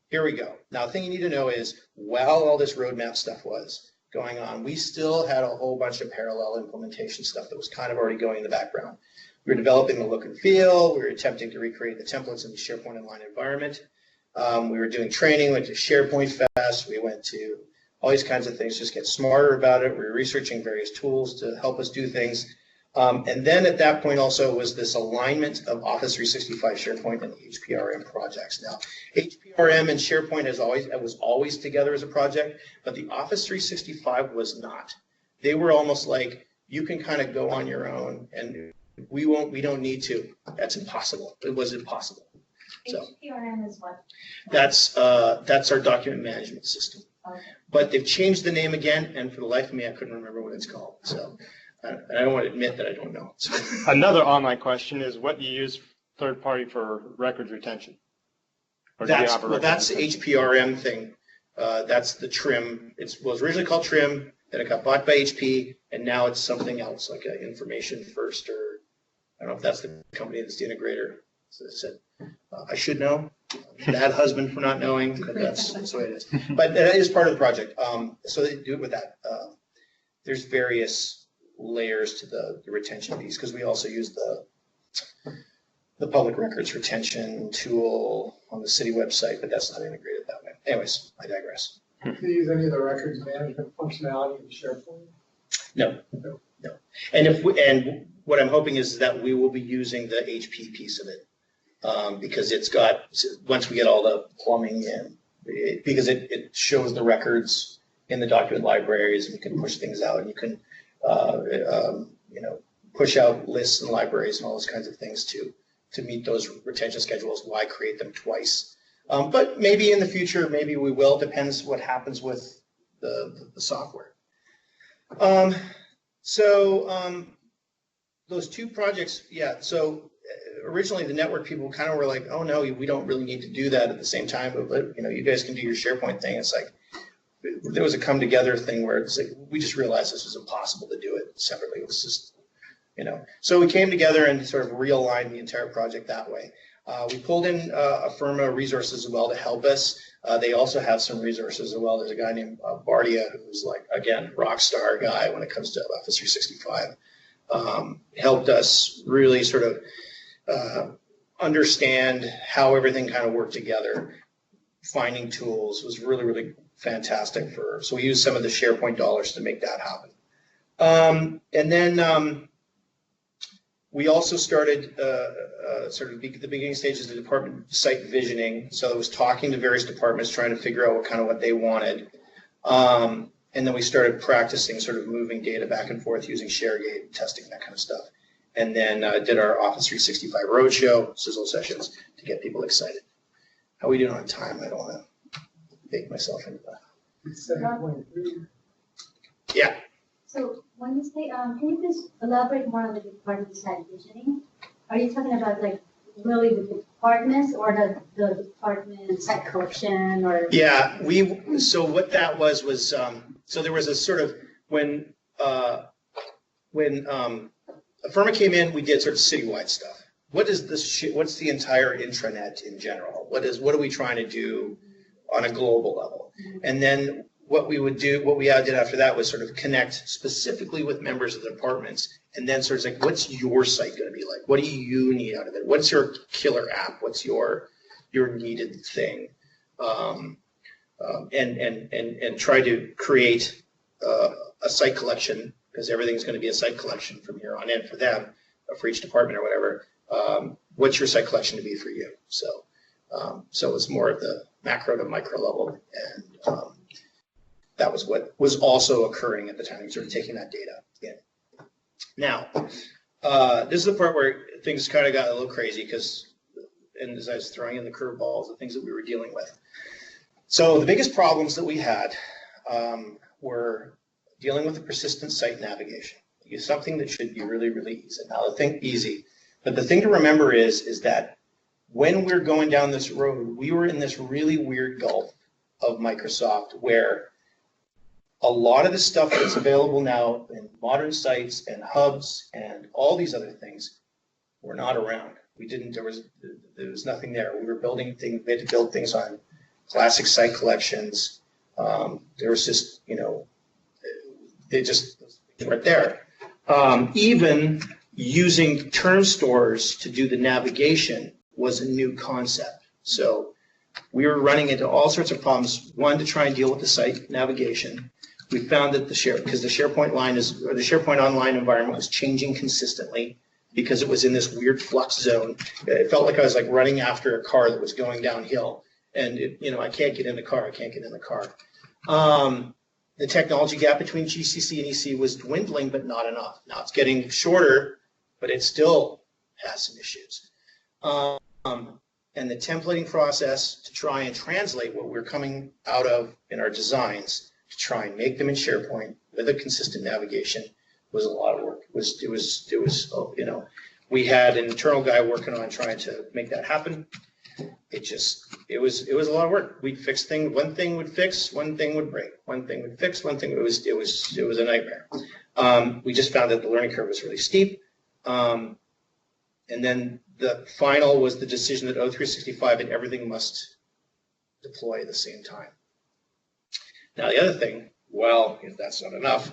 here we go. Now, the thing you need to know is, while all this roadmap stuff was going on, we still had a whole bunch of parallel implementation stuff that was kind of already going in the background. We were developing the look and feel. We were attempting to recreate the templates in the SharePoint Online environment. We were doing training, went to SharePoint Fest. We went to all these kinds of things, just get smarter about it. We were researching various tools to help us do things. And then at that point also was this alignment of Office 365, SharePoint, and the HP RM projects. Now, HP RM and SharePoint was always together as a project, but the Office 365 was not. They were almost like, you can kind of go on your own, and we don't need to. That's impossible. It was impossible. So HPRM is what? that's our document management system. Okay. But they've changed the name again, and for the life of me, I couldn't remember what it's called. So I don't want to admit that I don't know. So. Another online question is, what do you use third party for records retention? Or do you have a That's records the retention? HPRM thing. That's the Trim. It was originally called Trim, then it got bought by HP, and now it's something else, like Information First, or I don't know if that's the company that's the integrator. So I said, I should know. Bad husband for not knowing, but that's the way it is. But that is part of the project. So they do it with that. There's various layers to the retention piece, because we also use the public records retention tool on the city website, but that's not integrated that way. Anyways, I digress. Do you use any of the records management functionality in SharePoint? No. And what I'm hoping is that we will be using the HP piece of it, because it's got, once we get all the plumbing in, because it shows the records in the document libraries, and you can push things out, and you can push out lists and libraries and all those kinds of things to meet those retention schedules. Why create them twice? But maybe in the future, maybe we will. Depends what happens with the software. Those two projects, yeah. So originally the network people kind of were like, oh no, we don't really need to do that at the same time, but you guys can do your SharePoint thing. It's like, there was a come together thing where it's like, we just realized this was impossible to do it separately. It was just, so we came together and sort of realigned the entire project that way. We pulled in a firm of resources as well to help us. They also have some resources as well. There's a guy named Bardia, who's like, again, rock star guy when it comes to Office 365. Helped us really sort of understand how everything kind of worked together. Finding tools was really, really fantastic so we used some of the SharePoint dollars to make that happen. And then we also started sort of the beginning stages of the department site visioning. So it was talking to various departments, trying to figure out what they wanted. And then we started practicing sort of moving data back and forth using ShareGate, testing that kind of stuff. And then did our Office 365 roadshow, sizzle sessions, to get people excited. How are we doing on time? I don't want to bake myself into that. 7.3. Yeah. So when you say, can you please elaborate more on the department side visioning? Are you talking about like really the departments or the department site collection or? Yeah, so what that was so there was a sort of, when a firm came in, we did sort of citywide stuff. What's the entire intranet in general? What are we trying to do on a global level? And then what we did after that was sort of connect specifically with members of the departments, and then sort of like, what's your site going to be like? What do you need out of it? What's your killer app? What's your needed thing? And try to create a site collection, because everything's going to be a site collection from here on in for them, for each department or whatever. What's your site collection to be for you? So it's more at the macro to micro level, and that was what was also occurring at the time. We sort of taking that data in. Now, this is the part where things kind of got a little crazy, and as I was throwing in the curveballs, the things that we were dealing with. So the biggest problems that we had were dealing with the persistent site navigation. It's something that should be really, really easy. Now, but the thing to remember is that when we're going down this road, we were in this really weird gulf of Microsoft where a lot of the stuff that's available now in modern sites and hubs and all these other things were not around. There was nothing there. We were building things, we had to build things on classic site collections. There was just, they just weren't there. Even using term stores to do the navigation was a new concept. So we were running into all sorts of problems. One, to try and deal with the site navigation. We found that because the SharePoint Online environment was changing consistently, because it was in this weird flux zone. It felt like I was like running after a car that was going downhill, and I can't get in the car. The technology gap between GCC and EC was dwindling, but not enough. Now it's getting shorter, but it still has some issues. And and the templating process to try and translate what we're coming out of in our designs to try and make them in SharePoint with a consistent navigation was a lot of work. It was, you know, we had an internal guy working on trying to make that happen. It was a lot of work. We'd fix things, one thing would fix, one thing would break, one thing would fix, one thing, it was a nightmare. We just found that the learning curve was really steep. And then the final was the decision that O365 and everything must deploy at the same time. Now the other thing, well, if that's not enough,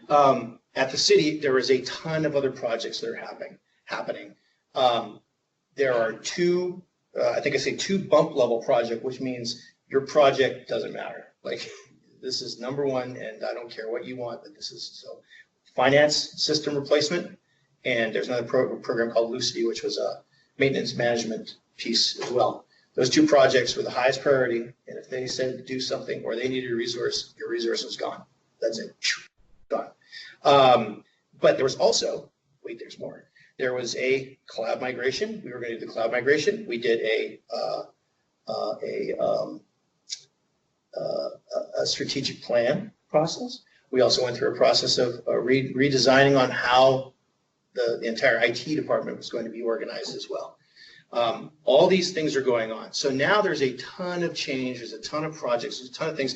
at the city, there is a ton of other projects that are happening. There are two, I think I say two bump level projects, which means your project doesn't matter. Like this is number one, and I don't care what you want, but this is so. Finance system replacement, and there's another program called Lucity, which was a maintenance management piece as well. Those two projects were the highest priority, and if they said to do something or they needed a resource, your resource was gone. That's it, gone. But there was also, wait, there's more. There was a cloud migration. We were going to do the cloud migration. We did a strategic plan process. We also went through a process of redesigning on how the entire IT department was going to be organized as well. All these things are going on. So now there's a ton of change, there's a ton of projects, there's a ton of things.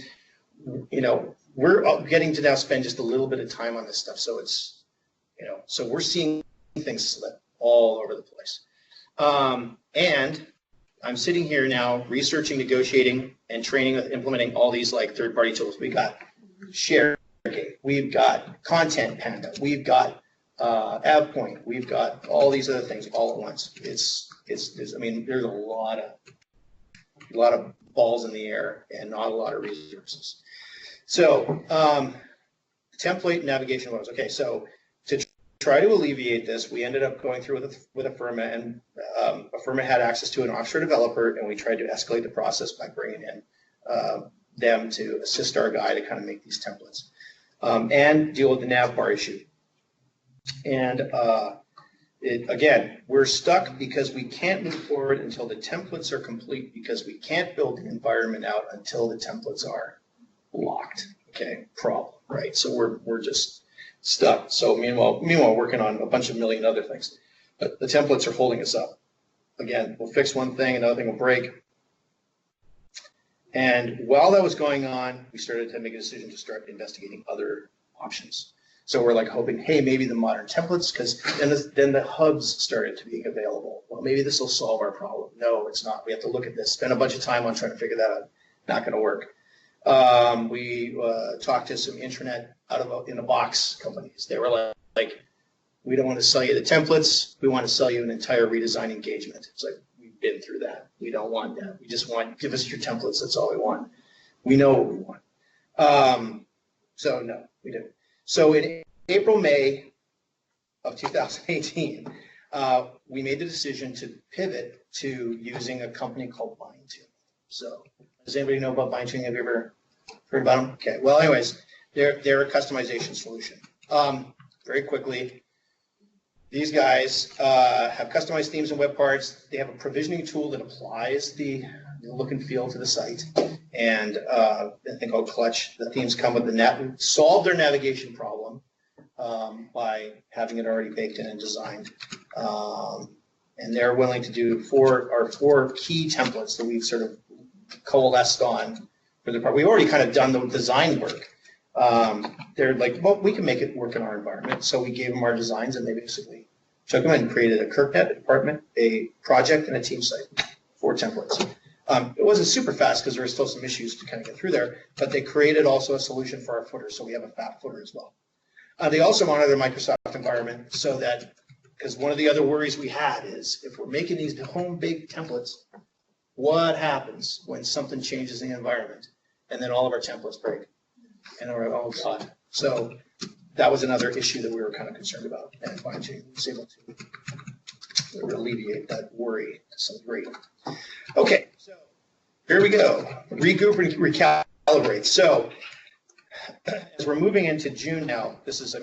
You know, we're getting to now spend just a little bit of time on this stuff. So it's, you know, so we're seeing things slip all over the place. And I'm sitting here now researching, negotiating, and training with implementing all these like third-party tools. We got ShareGate, we've got Content Panda, we've got AvePoint, we've got all these other things all at once. I mean, there's a lot of balls in the air and not a lot of resources. So template navigation was okay. So to try to alleviate this, we ended up going through with Affirma, and Affirma had access to an offshore developer, and we tried to escalate the process by bringing in them to assist our guy to kind of make these templates and deal with the nav bar issue. And again, we're stuck because we can't move forward until the templates are complete, because we can't build the environment out until the templates are locked. Okay, problem, right? So we're just stuck. So meanwhile, working on a bunch of million other things, but the templates are holding us up. Again, we'll fix one thing, another thing will break. And while that was going on, we started to make a decision to start investigating other options. So we're like hoping, hey, maybe the modern templates, because then the hubs started to be available. Well, maybe this will solve our problem. No, it's not. We have to look at this, spend a bunch of time on trying to figure that out. Not going to work. We talked to some intranet in the box companies. They were like, we don't want to sell you the templates. We want to sell you an entire redesign engagement. It's like, we've been through that. We don't want that. We just want, give us your templates. That's all we want. We know what we want. So no, we didn't. So in April, May of 2018, we made the decision to pivot to using a company called BindTune. So does anybody know about BindTune? Have you ever heard about them? Okay, well anyways, they're a customization solution. Very quickly, these guys have customized themes and web parts. They have a provisioning tool that applies the look and feel to the site, and a thing called Clutch. The themes come with the solve their navigation problem by having it already baked in and designed. And they're willing to do four key templates that we've sort of coalesced on for the part. We've already kind of done the design work. They're like, well, we can make it work in our environment. So we gave them our designs, and they basically took them and created a Kirkland department, a project, and a team site, 4 templates. It wasn't super fast because there were still some issues to kind of get through there, but they created also a solution for our footer, so we have a fat footer as well. They also monitor the Microsoft environment, so that, because one of the other worries we had is if we're making these home-baked templates, what happens when something changes in the environment and then all of our templates break? And we're like, oh God. So that was another issue that we were kind of concerned about, and BindTune was able to alleviate that worry to some degree. Okay, so here we go. Regroup and recalibrate. So as we're moving into June now, this is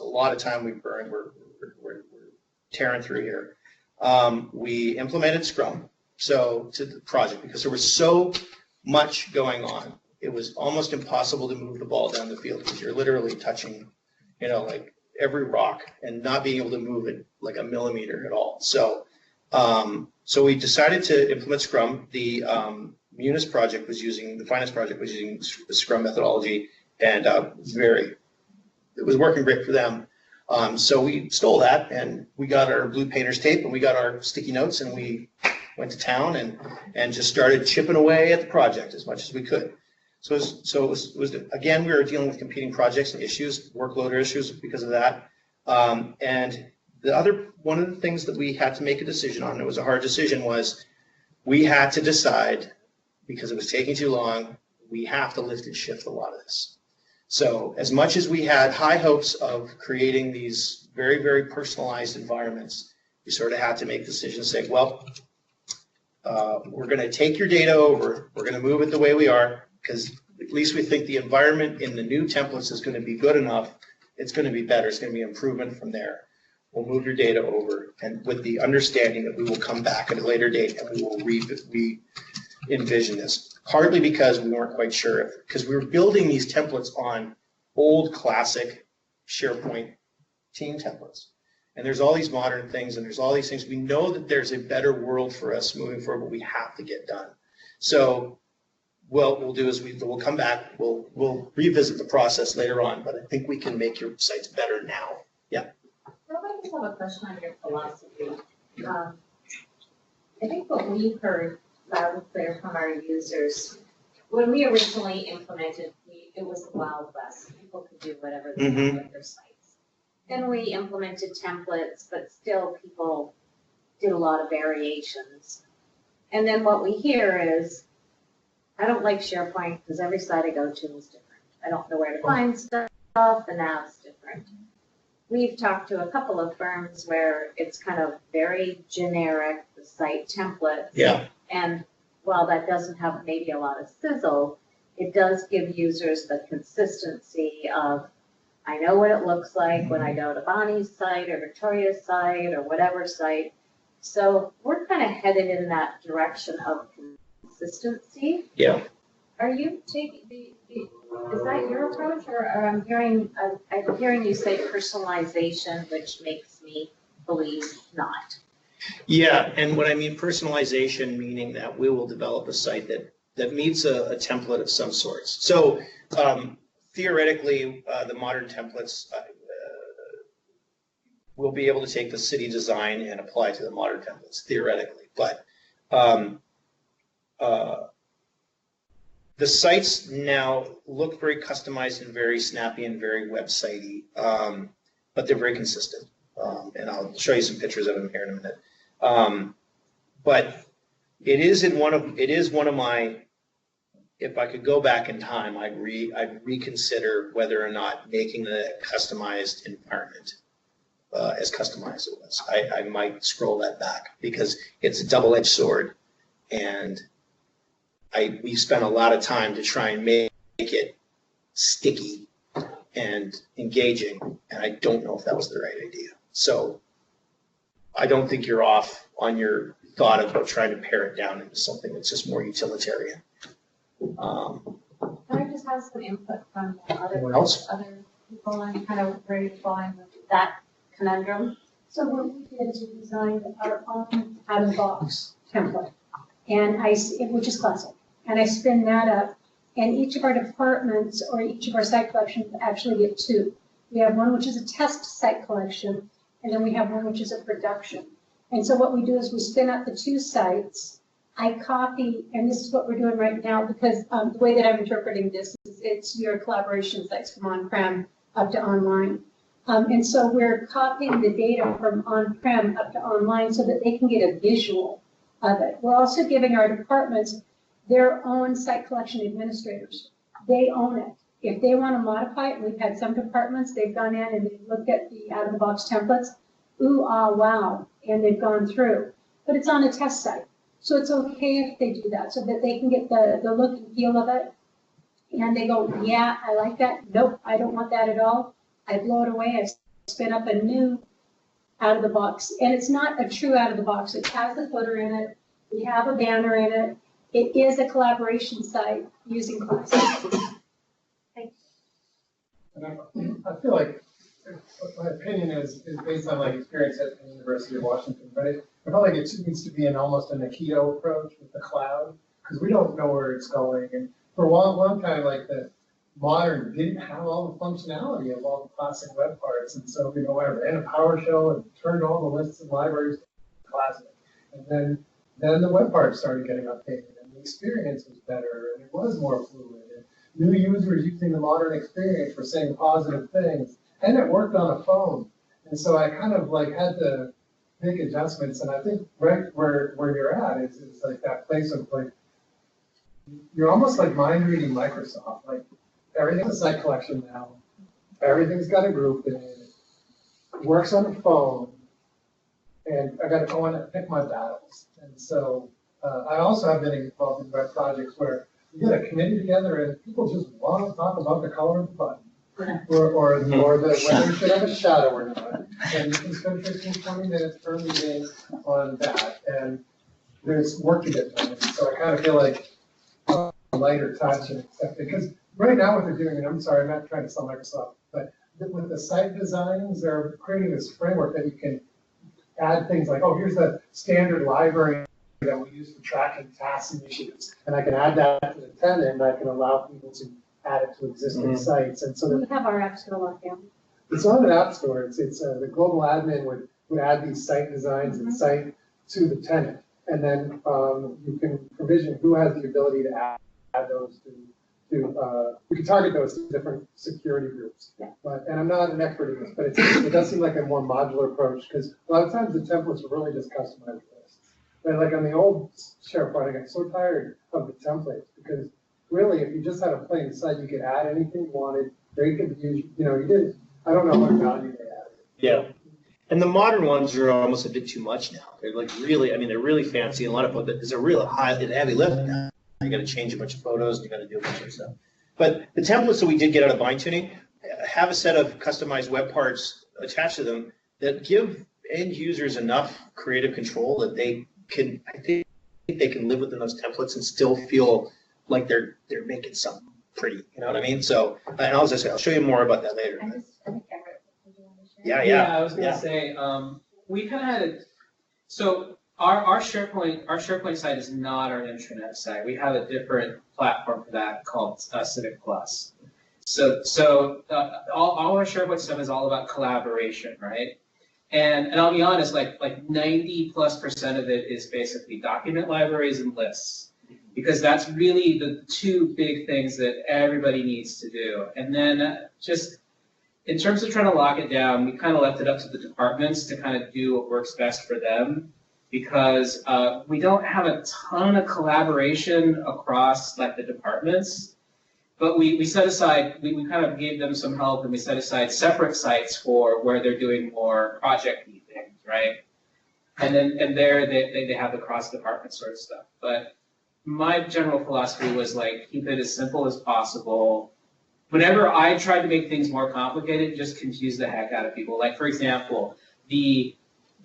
a lot of time we've burned. We're tearing through here. We implemented Scrum. So to the project, because there was so much going on, it was almost impossible to move the ball down the field because you're literally touching, like every rock and not being able to move it like a millimeter at all. So, so we decided to implement Scrum. The finance project was using the Scrum methodology, and it was working great for them. So we stole that, and we got our blue painter's tape, and we got our sticky notes, and we went to town and just started chipping away at the project as much as we could. So it was again, we were dealing with competing projects and issues, workload issues because of that. And one of the things that we had to make a decision on, it was a hard decision, was we had to decide, because it was taking too long, we have to lift and shift a lot of this. So as much as we had high hopes of creating these very, very personalized environments, we sort of had to make decisions saying, well, we're going to take your data over, we're going to move it the way we are, because at least we think the environment in the new templates is going to be good enough, it's going to be better, it's going to be improvement from there. We'll move your data over, and with the understanding that we will come back at a later date and we will re-envision this. Partly because we weren't quite sure, because we were building these templates on old classic SharePoint team templates. And there's all these modern things, and there's all these things. We know that there's a better world for us moving forward, but we have to get done. So what we'll do is we'll come back, we'll revisit the process later on, but I think we can make your sites better now. Yeah. I just have a question on your philosophy. I think what we've heard loud and clear from our users, when we originally implemented, it was the Wild West. People could do whatever they wanted with their sites. Then we implemented templates, but still people did a lot of variations. And then what we hear is, I don't like SharePoint because every site I go to is different. I don't know where to find stuff, the nav's different. We've talked to a couple of firms where it's kind of very generic, the site templates. Yeah. And while that doesn't have maybe a lot of sizzle, it does give users the consistency of, I know what it looks like when I go to Bonnie's site or Victoria's site or whatever site. So we're kind of headed in that direction of consistency. Yeah. Are you taking is that your approach, or I'm hearing you say personalization, which makes me believe not? Yeah, and what I mean personalization, meaning that we will develop a site that meets a template of some sorts. So theoretically, the modern templates will be able to take the city design and apply to the modern templates, theoretically. But the sites now look very customized and very snappy and very website-y, but they're very consistent. And I'll show you some pictures of them here in a minute. But it is one of my, if I could go back in time, I'd reconsider whether or not making the customized environment as customized as it was. I might scroll that back because it's a double-edged sword, and we spent a lot of time to try and make it sticky and engaging, and I don't know if that was the right idea. So I don't think you're off on your thought about trying to pare it down into something that's just more utilitarian. Can I just have some input from other people on kind of where you're going with that conundrum? So what we did is we designed our own out-of-the-box template, and which is classic. And I spin that up, and each of our departments or each of our site collections actually get two. We have one which is a test site collection, and then we have one which is a production. And so what we do is we spin up the two sites. I copy, and this is what we're doing right now, because the way that I'm interpreting this is it's your collaboration sites from on-prem up to online. And so we're copying the data from on-prem up to online so that they can get a visual of it. We're also giving our departments their own site collection administrators. They own it. If they want to modify it, we've had some departments, they've gone in and they've looked at the out-of-the-box templates, ooh, ah, wow, and they've gone through. But it's on a test site. So it's okay if they do that so that they can get the look and feel of it. And they go, yeah, I like that. Nope, I don't want that at all. I blow it away. I spin up a new out-of-the-box. And it's not a true out-of-the-box. It has the footer in it. We have a banner in it. It is a collaboration site using classes. And I feel like my opinion is based on like experience at the University of Washington, but I feel like it needs to be almost a Nikito approach with the cloud, because we don't know where it's going. And for a long time, like the modern didn't have all the functionality of all the classic web parts. And so, whatever, and a PowerShell and turned all the lists and libraries to classic. And then the web parts started getting updated and the experience was better and it was more fluid. And new users using the modern experience were saying positive things. And it worked on a phone. And so I kind of like had to make adjustments. And I think right where you're at is like that place of like, you're almost like mind reading Microsoft. Like everything's a site collection now. Everything's got a group in it. It works on a phone. And I got to go in and pick my battles. And so I also have been involved in web projects where you get a committee together and people just want to talk about the color of the button. Or whether it should have a shadow or not. And you can spend 15, 20 minutes per meeting on that. And there's work to get done. So I kind of feel like a lighter touch and stuff. Because right now what they're doing, and I'm sorry, I'm not trying to sell Microsoft, but with the site designs, they're creating this framework that you can add things like, oh, here's the standard library that we use for tracking tasks and issues. And I can add that to the tenant and I can allow people to add it to existing sites. And so We have our app store locked down. it's not an app store. It's the global admin would add these site designs and site to the tenant. And then you can provision who has the ability to add those to we can target those to different security groups. And I'm not an expert in this, but it does seem like a more modular approach because a lot of times the templates are really just customized lists. But like on the old SharePoint, I got so tired of the templates because really, if you just had a plain site, you could add anything you wanted. They could use, you didn't, I don't know what value they added. Yeah. And the modern ones are almost a bit too much now. They're like really, they're really fancy. And a lot of there's a real heavy lift now. You got to change a bunch of photos. You got to do a bunch of stuff. But the templates that we did get out of bind tuning have a set of customized web parts attached to them that give end users enough creative control that they can, I think they can live within those templates and still feel like they're making something pretty. You know what I mean? So, and I'll show you more about that later. Yeah. I was gonna say, we kind of had a, so our SharePoint site is not our intranet site. We have a different platform for that called Civic Plus. So all our SharePoint stuff is all about collaboration, right? And I'll be honest, like 90+% of it is basically document libraries and lists, because that's really the two big things that everybody needs to do. And then just in terms of trying to lock it down, we kind of left it up to the departments to kind of do what works best for them, because we don't have a ton of collaboration across like the departments, but we set aside, we kind of gave them some help and we set aside separate sites for where they're doing more project-y things, right? And there they have the cross-department sort of stuff. But my general philosophy was like, keep it as simple as possible. Whenever I tried to make things more complicated, just confuse the heck out of people. Like, for example, the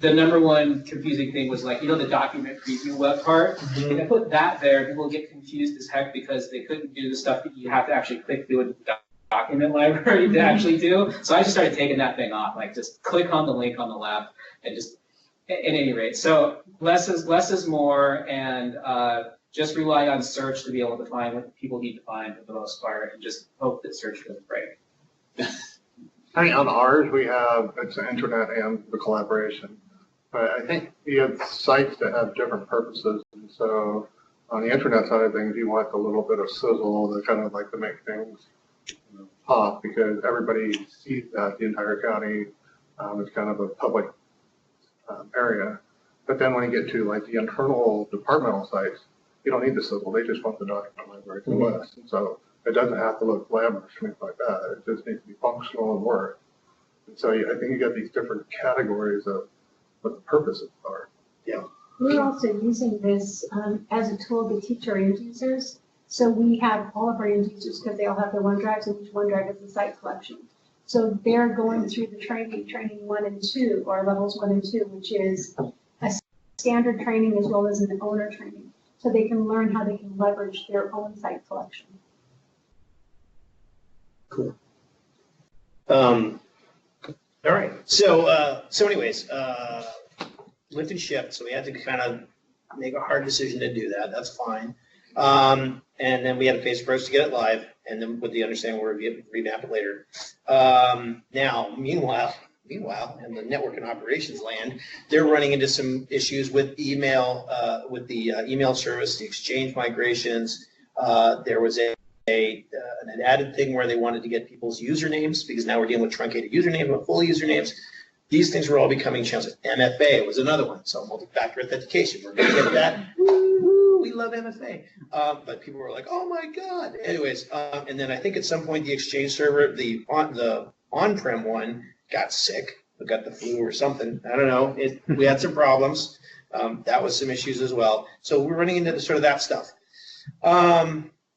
number one confusing thing was like, the document preview web part. If I put that there, people get confused as heck because they couldn't do the stuff that you have to actually click through in the document library to actually do. So I just started taking that thing off, like just click on the link on the left and just, at any rate. So less is more, and just rely on search to be able to find what people need to find for the most part, and just hope that search doesn't break. I mean, on ours, it's the internet and the collaboration. But I think you have sites that have different purposes. And so on the internet side of things, you want a little bit of sizzle to kind of like to make things pop, because everybody sees that the entire county is kind of a public area. But then when you get to like the internal departmental sites, you don't need the sizzle. They just want the document library to list. And so it doesn't have to look glamorous or anything like that. It just needs to be functional and work. And so I think you got these different categories of what the purposes are. Yeah. We're also using this as a tool to teach our end users. So we have all of our end users, because they all have their OneDrives, and each OneDrive is a site collection. So they're going through the training 1 and 2, or levels 1 and 2, which is standard training as well as an owner training, so they can learn how they can leverage their own site collection. Cool. All right. So anyways, lift and shift. So we had to kind of make a hard decision to do that. That's fine. And then we had to phase first to get it live, and then with the understanding we'll revamp it later. Now, meanwhile, in the network and operations land, they're running into some issues with email, with the email service, the Exchange migrations. There was an added thing where they wanted to get people's usernames, because now we're dealing with truncated usernames and full usernames. These things were all becoming challenges. MFA was another one, so multi-factor authentication. We're going to get that. Woo-hoo, we love MFA. But people were like, oh my God. Anyways, and then I think at some point the Exchange server, the on-prem one, got sick. We got the flu or something. I don't know. We had some problems. That was some issues as well. So we're running into sort of that stuff.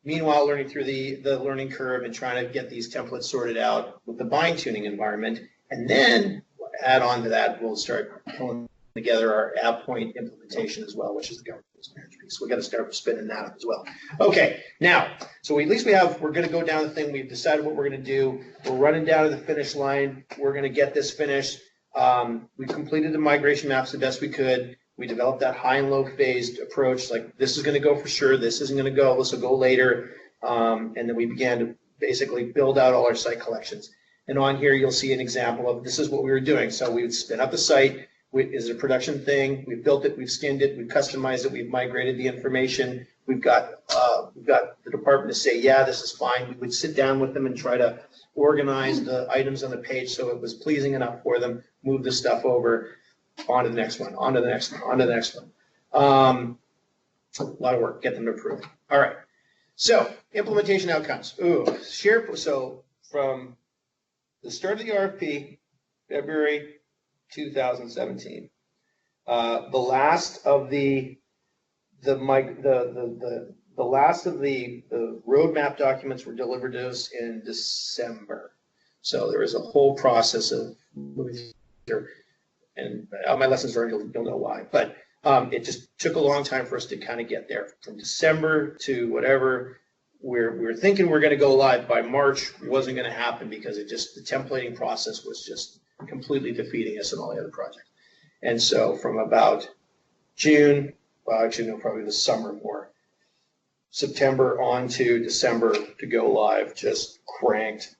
Meanwhile, learning through the learning curve and trying to get these templates sorted out with the bind tuning environment. And then add on to that, we'll start pulling together our AppPoint implementation as well, which is the governance management piece. We've got to start spinning that up as well. Okay, now, so at least we're going to go down the thing. We've decided what we're going to do. We're running down to the finish line. We're going to get this finished. We completed the migration maps the best we could. We developed that high and low phased approach, like this is going to go for sure, this isn't going to go, this will go later. And then we began to basically build out all our site collections. And on here, you'll see an example of this is what we were doing. So we would spin up the site. Is it a production thing? We've built it, we've skinned it, we've customized it, we've migrated the information. We've got the department to say, yeah, this is fine. We would sit down with them and try to organize the items on the page so it was pleasing enough for them, move the stuff over, on to the next one, on to the next one, on to the next one. A lot of work, get them to approve. All right, so implementation outcomes. SharePoint, so from the start of the RFP, February 2017, the last of the roadmap documents were delivered to us in December. So there was a whole process of moving through, and my lessons learned, you'll know why. But it just took a long time for us to kind of get there. From December to whatever, we were thinking we're going to go live by March. Wasn't going to happen because the templating process was just completely defeating us in all the other projects. And so from about June, well, actually no, probably the summer more, September on to December to go live, just cranked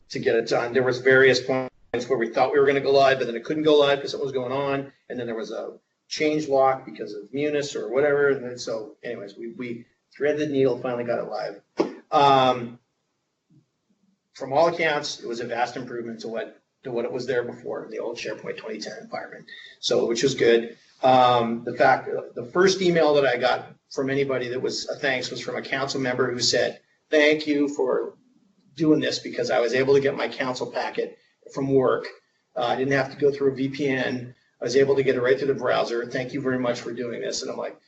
to get it done. There was various points where we thought we were going to go live, but then it couldn't go live because something was going on, and then there was a change lock because of Munis or whatever. And then so, anyways, we threaded the needle, finally got it live. From all accounts, it was a vast improvement to what it was there before, the old SharePoint 2010 environment. So, which was good. The first email that I got from anybody that was a thanks was from a council member who said, "Thank you for doing this because I was able to get my council packet from work. I didn't have to go through a VPN. I was able to get it right through the browser. Thank you very much for doing this." And I'm like,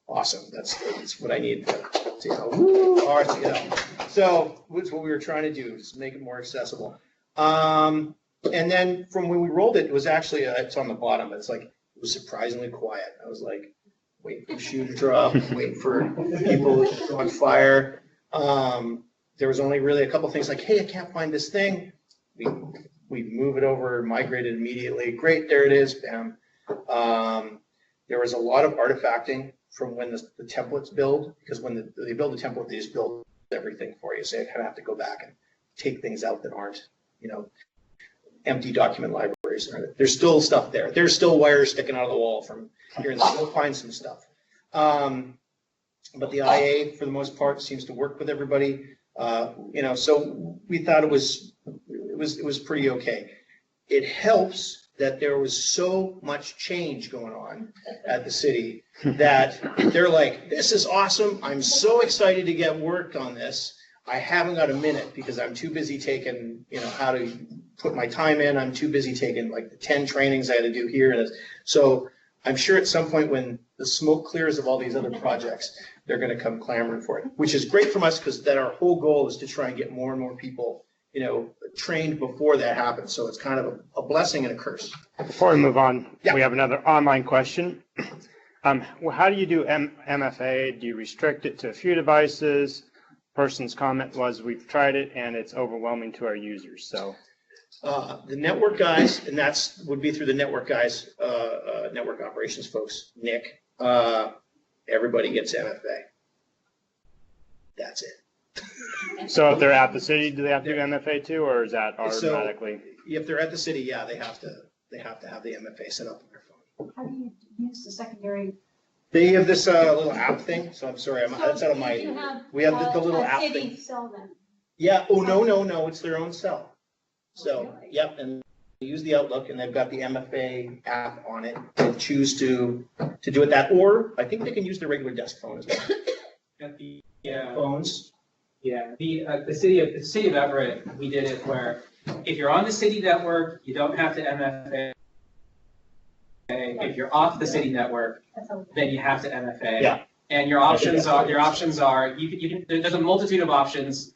awesome. That's what I need to woo, So that's what we were trying to do, just make it more accessible. And then from when we rolled it, it was actually, it's on the bottom, but it's like, it was surprisingly quiet. I was like, waiting for the shoe to drop, waiting for people to go on fire. There was only really a couple things like, hey, I can't find this thing. We move it over, migrate it immediately. Great, there it is, bam. There was a lot of artifacting from when the templates build, because when they build a template, they just build everything for you. So you kind of have to go back and take things out that aren't, empty document libraries. There's still stuff there. There's still wires sticking out of the wall from here and there. We'll find some stuff. But the IA, for the most part, seems to work with everybody. So we thought it was pretty okay. It helps that there was so much change going on at the city that they're like, this is awesome. I'm so excited to get worked on this. I haven't got a minute because I'm too busy taking, how to put my time in. I'm too busy taking like the 10 trainings I had to do here. So I'm sure at some point when the smoke clears of all these other projects, they're going to come clamoring for it, which is great from us because then our whole goal is to try and get more and more people trained before that happened. So it's kind of a blessing and a curse. Before we move on, Yeah. we have another online question. Well, how do you do MFA? Do you restrict it to a few devices? Person's comment was, we've tried it and it's overwhelming to our users. So the network guys, and that's would be through the network guys, network operations folks, Nick, everybody gets MFA. That's it. So if they're at the city, do they have to do MFA too, or is that automatically? So if they're at the city, yeah, they have to have the MFA set up on their phone. How do you use the secondary? They have this little app thing. So I'm sorry, that's out of my. We have the little app thing. Cell then. Yeah. Oh no, it's their own cell. So yep, and they use the Outlook, and they've got the MFA app on it. They choose to do it that, or I think they can use their regular desk phone as well. At the Phones. Yeah, the city of Everett, we did it where if you're on the city network, you don't have to MFA. If you're off the city network, then you have to MFA. Yeah. And your options are you can there's a multitude of options,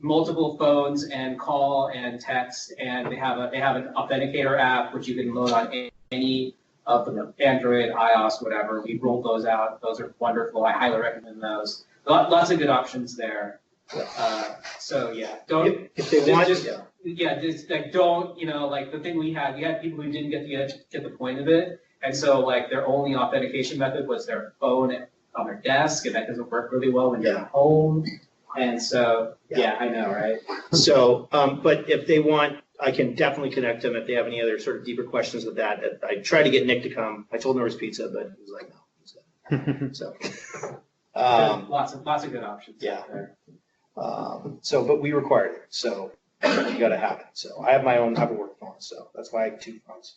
multiple phones and call and text, and they have an authenticator app which you can load on any of the Android, iOS, whatever. We rolled those out. Those are wonderful. I highly recommend those. Lots of good options there. So yeah, don't if they want. Just like don't like the thing we had people who didn't get the point of it, and so like their only authentication method was their phone on their desk, and that doesn't work really well when you're at home. And so yeah, I know, right? So but if they want, I can definitely connect them if they have any other sort of deeper questions with that. I tried to get Nick to come. I told him there was pizza, but he was like, no. So lots of good options. Yeah. But we required it, so you got to have it. So I have my own. I have a work phone, so that's why I have 2 phones.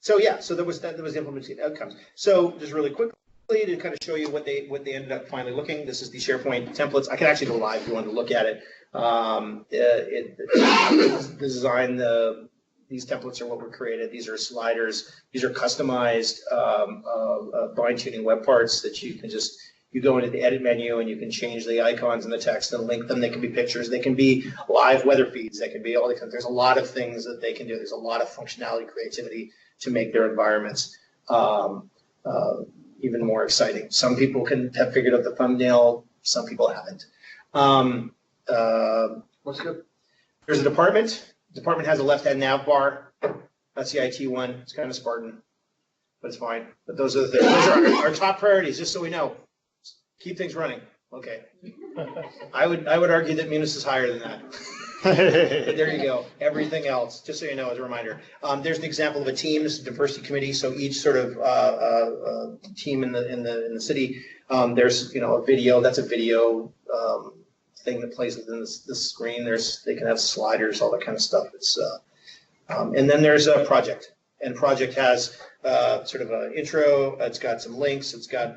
So that was the implementation outcomes. So just really quickly to kind of show you what they ended up finally looking. This is the SharePoint templates. I can actually go live if you wanted to look at it. These templates are what were created. These are sliders. These are customized bind tuning web parts that you go into the edit menu and you can change the icons and the text and link them. They can be pictures. They can be live weather feeds. They can be all the kinds. There's a lot of things that they can do. There's a lot of functionality, creativity to make their environments even more exciting. Some people have figured out the thumbnail. Some people haven't. What's good? There's a department. The department has a left-hand nav bar. That's the IT one. It's kind of Spartan, but it's fine. But those are the things. Those are our top priorities, just so we know. Keep things running. Okay. I would argue that Munis is higher than that. But there you go. Everything else, just so you know, as a reminder. There's an example of a team. This is a diversity committee. So each sort of team in the city, there's a video. That's a video thing that plays within this screen. They can have sliders, all that kind of stuff. It's and then there's a project, and project has sort of an intro. It's got some links. It's got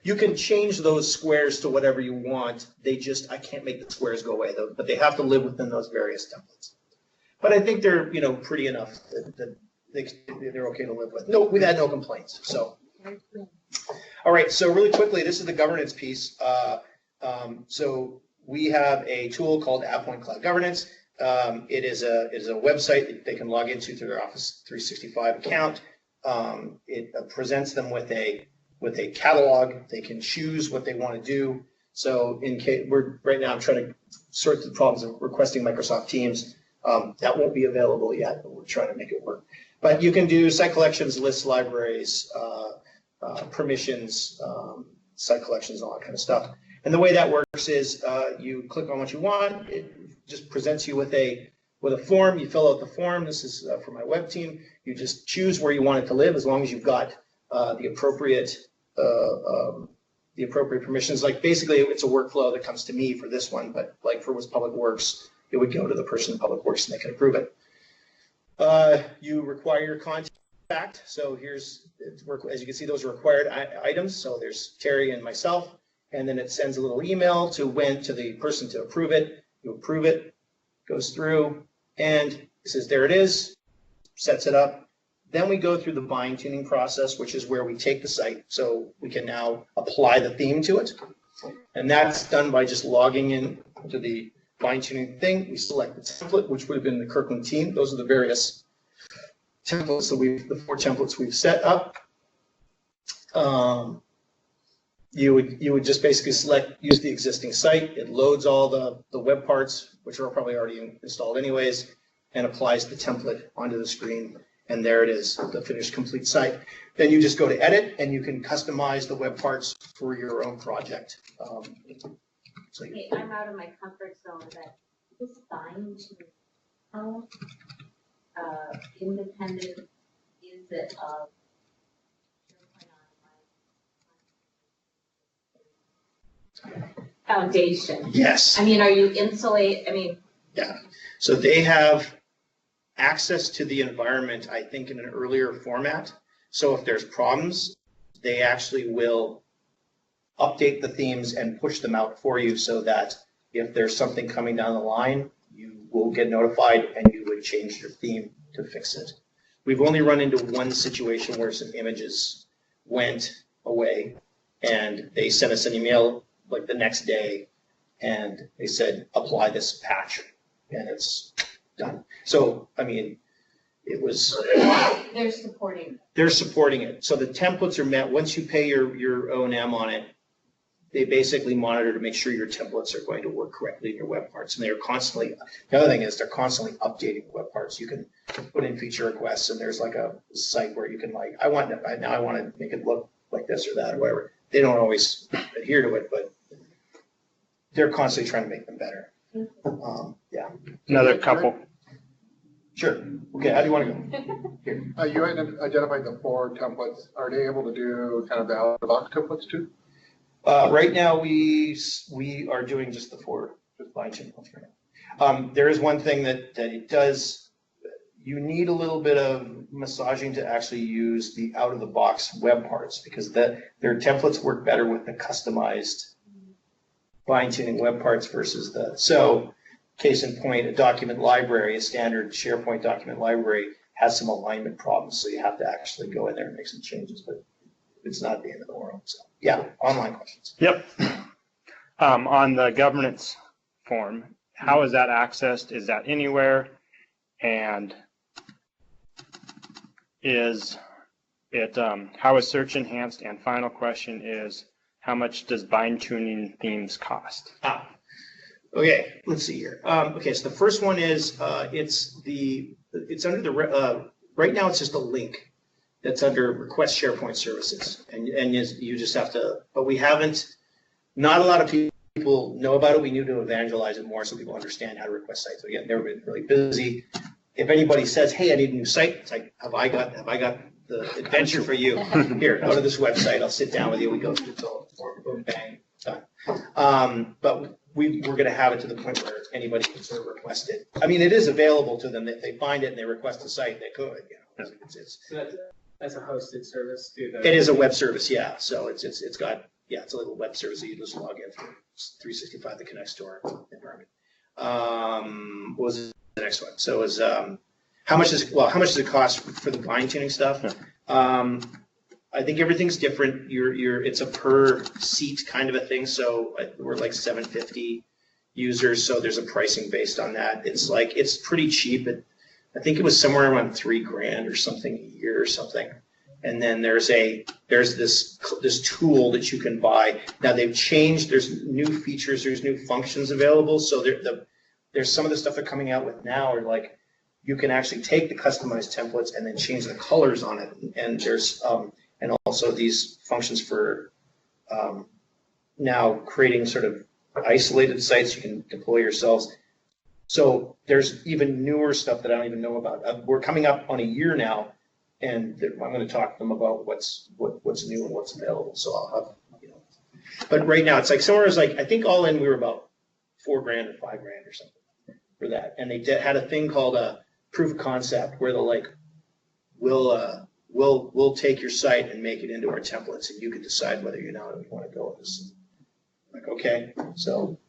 you can change those squares to whatever you want. I can't make the squares go away though, but they have to live within those various templates. But I think they're pretty enough that they're okay to live with. No, we've had no complaints. So, all right. So really quickly, this is the governance piece. So we have a tool called AppPoint Cloud Governance. It is a website that they can log into through their Office 365 account. It presents them with a catalog. They can choose what they want to do. So in case right now I'm trying to sort through the problems of requesting Microsoft Teams. That won't be available yet, but we're trying to make it work. But you can do site collections, lists, libraries, permissions, site collections, all that kind of stuff. And the way that works is you click on what you want. It just presents you with a form. You fill out the form. This is for my web team. You just choose where you want it to live, as long as you've got the appropriate permissions. Like basically, it's a workflow that comes to me for this one, but like for what's Public Works, it would go to the person in Public Works and they can approve it. You require your contact. So here's, as you can see, those are required items. So there's Terry and myself, and then it sends a little email to the person to approve it. You approve it, goes through, and it says there it is, sets it up. Then we go through the bind tuning process, which is where we take the site, so we can now apply the theme to it. And that's done by just logging in to the fine tuning thing. We select the template, which would have been the Kirkland team. Those are the various templates that the 4 templates we've set up. You would just basically use the existing site. It loads all the web parts, which are probably already installed anyways, and applies the template onto the screen. And there it is, the finished complete site. Then you just go to edit and you can customize the web parts for your own project. Okay, I'm out of my comfort zone, but this fine tuning, how independent is it of foundation? Yes. I mean, are you Yeah. So they have access to the environment, I think, in an earlier format. So if there's problems, they actually will update the themes and push them out for you so that if there's something coming down the line, you will get notified and you would change your theme to fix it. We've only run into one situation where some images went away and they sent us an email like the next day and they said, apply this patch, and it's done. So, I mean, it was... They're supporting. They're supporting it. So the templates are met. Once you pay your O&M on it, they basically monitor to make sure your templates are going to work correctly in your web parts. And they're constantly, the other thing is they're constantly updating web parts. You can put in feature requests and there's like a site where you can like, now I want to make it look like this or that or whatever. They don't always adhere to it, but they're constantly trying to make them better. Yeah. Another couple. Sure. Okay, how do you want to go? Here. You identified the 4 templates. Are they able to do kind of the out-of-the-box templates too? Right now, we are doing just the 4 fine templates right now. There is one thing that it does. You need a little bit of massaging to actually use the out-of-the-box web parts because their templates work better with the customized fine-tuning web parts versus so case in point, a document library, a standard SharePoint document library has some alignment problems, so you have to actually go in there and make some changes, but it's not the end of the world. So yeah, online questions. Yep. On the governance form, how is that accessed? Is that anywhere? And is it, how is search enhanced? And final question is, how much does bind tuning themes cost? Okay, let's see here. Okay, so the first one is it's under the right now it's just a link that's under request SharePoint services, and you just have to. But we haven't. Not a lot of people know about it. We need to evangelize it more so people understand how to request sites. So again, they've been really busy. If anybody says, "Hey, I need a new site," it's like, "Have I got the adventure for you? Here, go to this website. I'll sit down with you. We go through it all. Boom, bang, done." But we're going to have it to the point where anybody can sort of request it. I mean, it is available to them. If they find it and they request a site, they could. You know, so that's a hosted service too. It is a web service, yeah. So it's got it's a little web service that you just log in through 365 that connects to our environment. What was the next one? So it was how much does it cost for the fine tuning stuff? I think everything's different. It's a per seat kind of a thing. So we're like 750 users. So there's a pricing based on that. It's pretty cheap. I think it was somewhere around $3,000 or something a year or something. And then there's this tool that you can buy. Now they've changed. There's new features. There's new functions available. So there's some of the stuff they're coming out with now are like you can actually take the customized templates and then change the colors on it. And there's and also these functions for now creating sort of isolated sites you can deploy yourselves. So there's even newer stuff that I don't even know about. We're coming up on a year now, and I'm going to talk to them about what's new and what's available. So I'll have, but right now it's like somewhere is like I think all in we were about $4,000 or $5,000 or something for that, and they had a thing called a proof of concept where they're like, we'll take your site and make it into our templates, and you can decide whether you want to go with this. Like, okay, so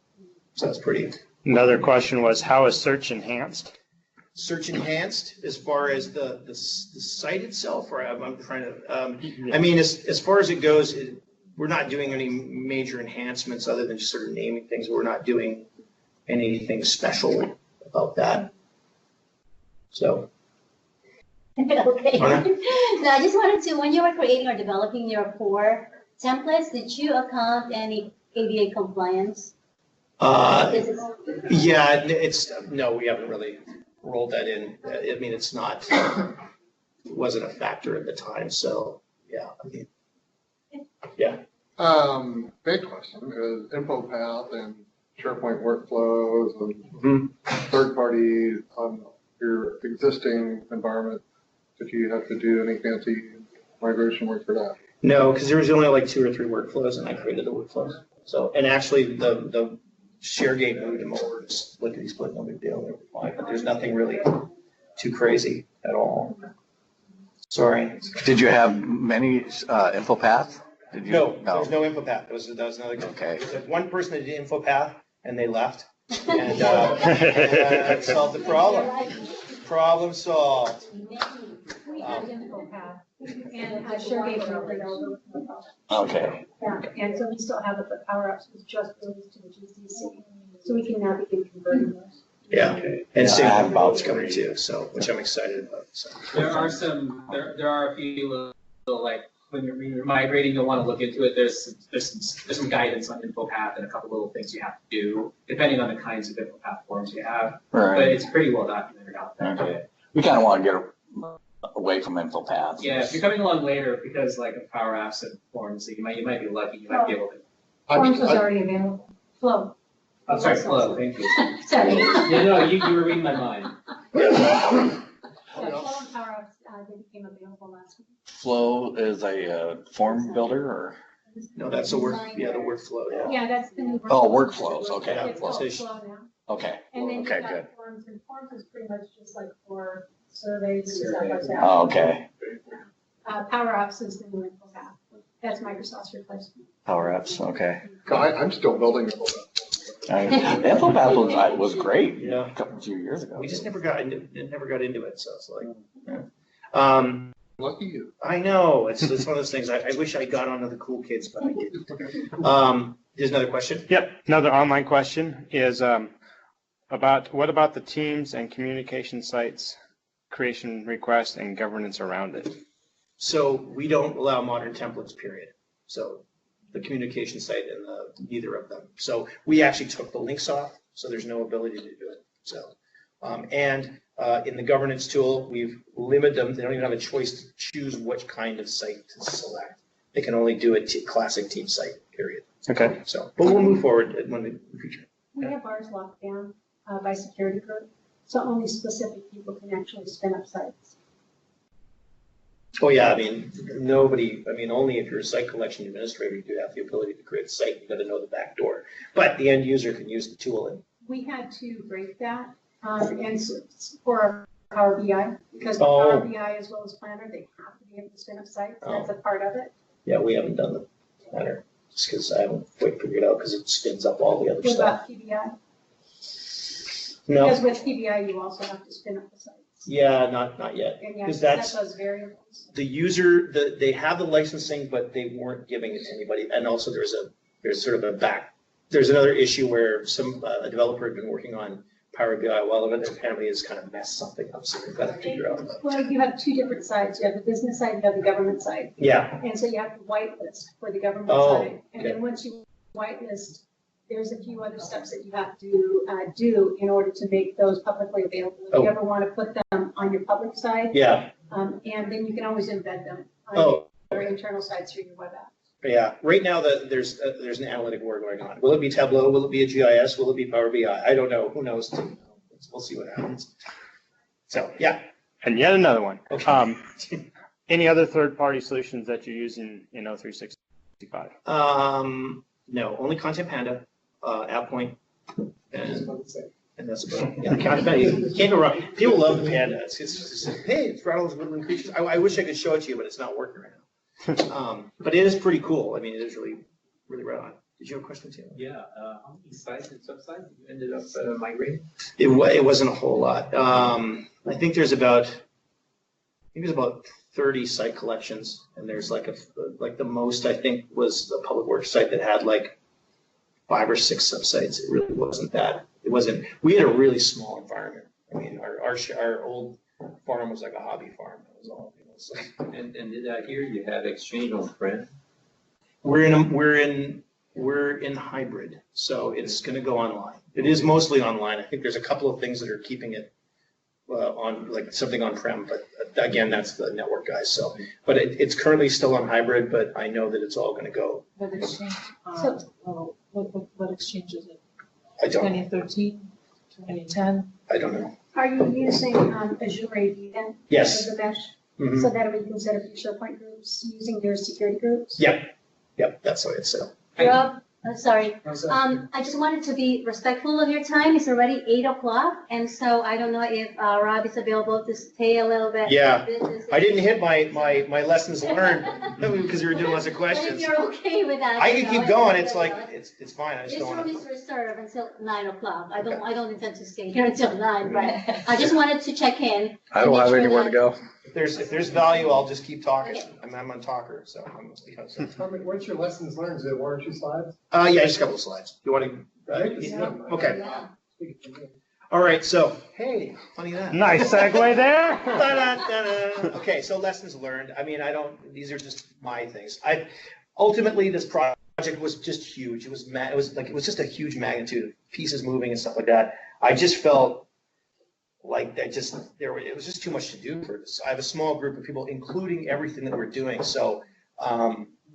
that's pretty. Another question was, how is search enhanced? Search enhanced as far as the site itself, or I'm trying to. I mean, as far as it goes, we're not doing any major enhancements other than just sort of naming things. We're not doing anything special about that. So. Okay. So I just wanted to, when you were creating or developing your 4 templates, did you account any ADA compliance? Yeah, no, we haven't really rolled that in. I mean, it wasn't a factor at the time, so yeah, I mean, yeah. Big question is info path and SharePoint workflows and third party on your existing environment. Did you have to do any fancy migration work for that? No, because there was only like 2 or 3 workflows, and I created the workflows. So, and actually, the ShareGate moved them over. Just look at these split, no big deal. They were fine, but there's nothing really too crazy at all. Sorry. Did you have many info paths? Did you? No, there was no info path. That was another. Okay. There's one person that did info path, and they left, and solved the problem. Problem solved. We had info path, and ShareGate moved it over. Okay. Yeah, and so we still have it, but PowerUps was just released to the GCC, so we can now begin converting those. Yeah, and same Bob's coming too, so which I'm excited about. So. There are a few little like when you're migrating, you'll want to look into it. There's some guidance on info path and a couple little things you have to do depending on the kinds of info path forms you have. Right. But it's pretty well documented out there. Okay. We kind of want to get away from info paths. Yeah, if you're coming along later because like of Power Apps and forms, you might be lucky. You might be able to. Forms was already available. Flow. I'm sorry, Flow. Thank you. Sorry. No, you were reading my mind. Yeah, Flow and PowerUps they became available last week. Flow is a form builder, or? No, that's the work. Yeah, the workflow. Yeah. Yeah, that's the new. Oh, workflows. Okay. It's called Flow now. Okay. And then Okay, you've got good. forms, and forms is pretty much just like for surveys and stuff like that. Oh, okay. PowerUps is the new info path. That's Microsoft's replacement. Power apps. Okay. I'm still building it. Info path was great. Yeah. A few years ago. We just never got into it, so it's like. Yeah. Lucky you. I know it's one of those things. I wish I got onto the cool kids, but I didn't. There's another question. Yep. Another online question is what about the Teams and communication sites creation request and governance around it? So we don't allow modern templates, period. So the communication site and neither of them. So we actually took the links off, so there's no ability to do it. So, in the governance tool, we've limited them. They don't even have a choice to choose which kind of site to select. They can only do a classic team site, period. Okay. So, but we'll move forward in the future. We have ours locked down by security group, so only specific people can actually spin up sites. Oh yeah, I mean, only if you're a site collection administrator, you do have the ability to create a site. You got to know the back door, but the end user can use the tool. And we had to break that, and for our Power BI, because Power BI as well as Planner, they have to be able to spin up sites. That's a part of it. Yeah, we haven't done the Planner just because I haven't quite figured it out because it spins up all the other What stuff. about PBI? No. Because with PBI, you also have to spin up the sites. Yeah, not yet. And yeah, Because set that's those variables. the user. They have the licensing, but they weren't giving it to anybody. And also, there's sort of there's another issue where a developer had been working on Power BI while it apparently has kind of messed something up. So we've got to figure out. Well, you have 2 different sides. You have the business side, you have the government side. Yeah. And so you have to whitelist for the government side. And then once you whitelist, there's a few other steps that you have to do in order to make those publicly available. If you ever want to put them on your public side. Yeah. And then you can always embed them on your internal sites through your web app. Yeah. Right now, there's an analytic war going on. Will it be Tableau? Will it be a GIS? Will it be Power BI? I don't know. Who knows? We'll see what happens. So yeah. And yet another one. Okay. Any other third-party solutions that you're using in O365? No, only Content Panda, AppPoint, and that's about it. Yeah, Content Panda. You can't go wrong. People love the Panda. It's just hey, it's Rattles Woodland Creatures. I wish I could show it to you, but it's not working right now. But it is pretty cool. I mean, it is really right on. Did you have a question, Tim? Yeah. How many sites and subsites you ended up migrating? It wasn't a whole lot. I think there's about 30 site collections, and there's like the most I think was the public works site that had like 5 or 6 subsites. It really wasn't that It wasn't, we had a really small environment. I mean, our old farm was like a hobby farm. That was all. You know, so. And did I hear you have exchange on-prem? We're in hybrid, so it's going to go online. It is mostly online. I think there's a couple of things that are keeping it on, like something on-prem, but again, that's the network guys. So, but it's currently still on hybrid, but I know that it's all going to go. What exchange? What exchange is it? I don't. 2013, 2010. I don't know. Are you using Azure AD then? Yes. As a mesh? Mhm. So that would be considered for SharePoint groups, using your security groups? Yep, that's the way it's set up. Rob, sorry. I just wanted to be respectful of your time. It's already 8 o'clock, and so I don't know if Rob is available to stay a little bit. Yeah, I didn't hit my lessons learned because we were doing lots of But if questions. you're okay with that. I you can know, keep going. It's it's like, it's fine. I just This don't want room to. is reserved until 9 o'clock. I don't intend to stay here until 9, but I just wanted to check in. I don't and have make sure anywhere to that- go. If there's value, I'll just keep talking. I'm a talker, so I'm, you know, so. What's your lessons learned? Is it 1 or 2 slides? Yeah, just a couple of slides. You want to? Yeah. Okay. All right. So, hey, funny that. Nice segue there. Da-da-da-da. Okay, so lessons learned. I mean, these are just my things. Ultimately, this project was just huge. It was just a huge magnitude of pieces moving and stuff like that. I just felt like it was just too much to do for this. I have a small group of people, including everything that we're doing. So,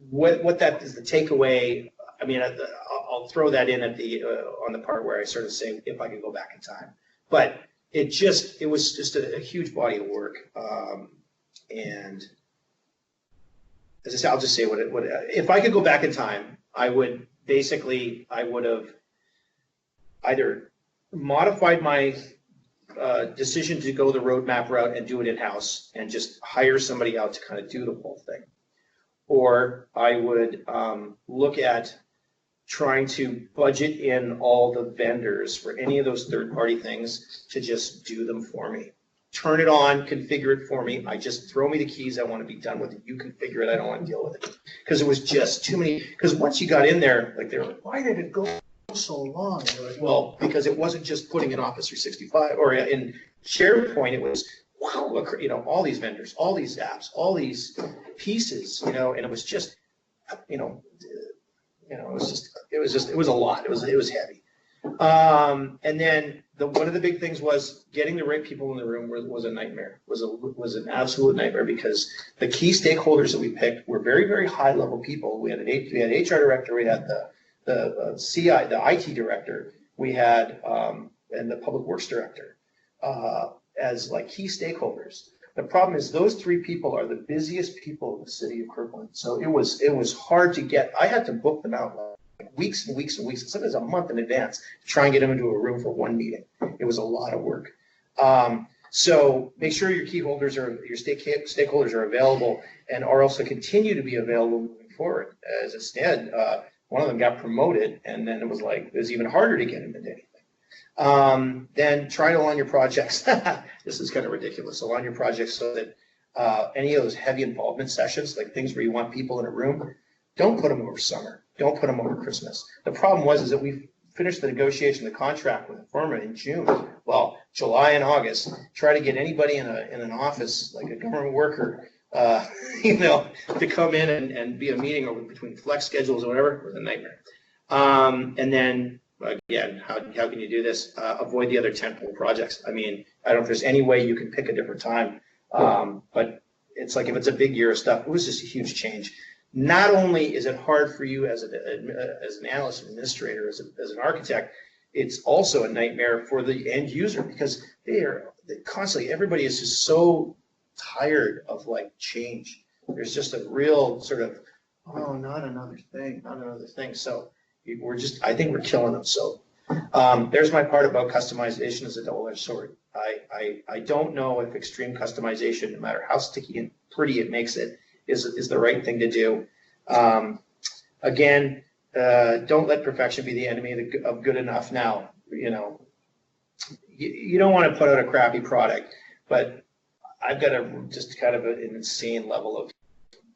what that is the takeaway. I mean, I'll throw that in at the on the part where I sort of say if I could go back in time. But it was just a huge body of work. And as I said, I'll just say what if I could go back in time, I would have either modified my decision to go the roadmap route and do it in-house and just hire somebody out to kind of do the whole thing. Or I would look at trying to budget in all the vendors for any of those third-party things to just do them for me. Turn it on, configure it for me. just throw me the keys. I want to be done with it. You configure it. I don't want to deal with it. Because it was just too many. Because once you got in there, like they were like, why did it go so long? And you're like, well, because it wasn't just putting in Office 365 or in SharePoint. It was, wow, you know, all these vendors, all these apps, all these pieces, you know, and it was just, it was a lot. It was heavy. And then one of the big things was getting the right people in the room was a nightmare. Was an absolute nightmare because the key stakeholders that we picked were very, very high level people. We had HR director, we had the CI, the IT director, we had and the public works director as like key stakeholders. The problem is those three people are the busiest people in the city of Kirkland. So it was hard to get. I had to book them out like weeks and weeks and weeks, sometimes a month in advance, to try and get them into a room for one meeting. It was a lot of work. So make sure your stakeholders are available and are also continue to be available moving forward. As instead, one of them got promoted, and then it was even harder to get him into anything. Then try to align your projects. This is kind of ridiculous. Align your projects so that any of those heavy involvement sessions, like things where you want people in a room, don't put them over summer. Don't put them over Christmas. The problem is that we finished the negotiation, the contract with the firm in June. Well, July and August, try to get anybody in an office, like a government worker, to come in and be a meeting over between flex schedules or whatever, was a nightmare. And then again, how can you do this? Avoid the other tentpole projects. I mean, I don't know if there's any way you can pick a different time, but it's like if it's a big year of stuff, it was just a huge change. Not only is it hard for you as an analyst, administrator, as an architect, it's also a nightmare for the end user because they constantly, everybody is just so tired of like change. There's just a real sort of, oh, not another thing. So I think we're killing them. So there's my part about customization as a double-edged sword. I don't know if extreme customization, no matter how sticky and pretty it makes it, is the right thing to do. Again, don't let perfection be the enemy of good enough. Now, you don't want to put out a crappy product, but I've got just kind of an insane level of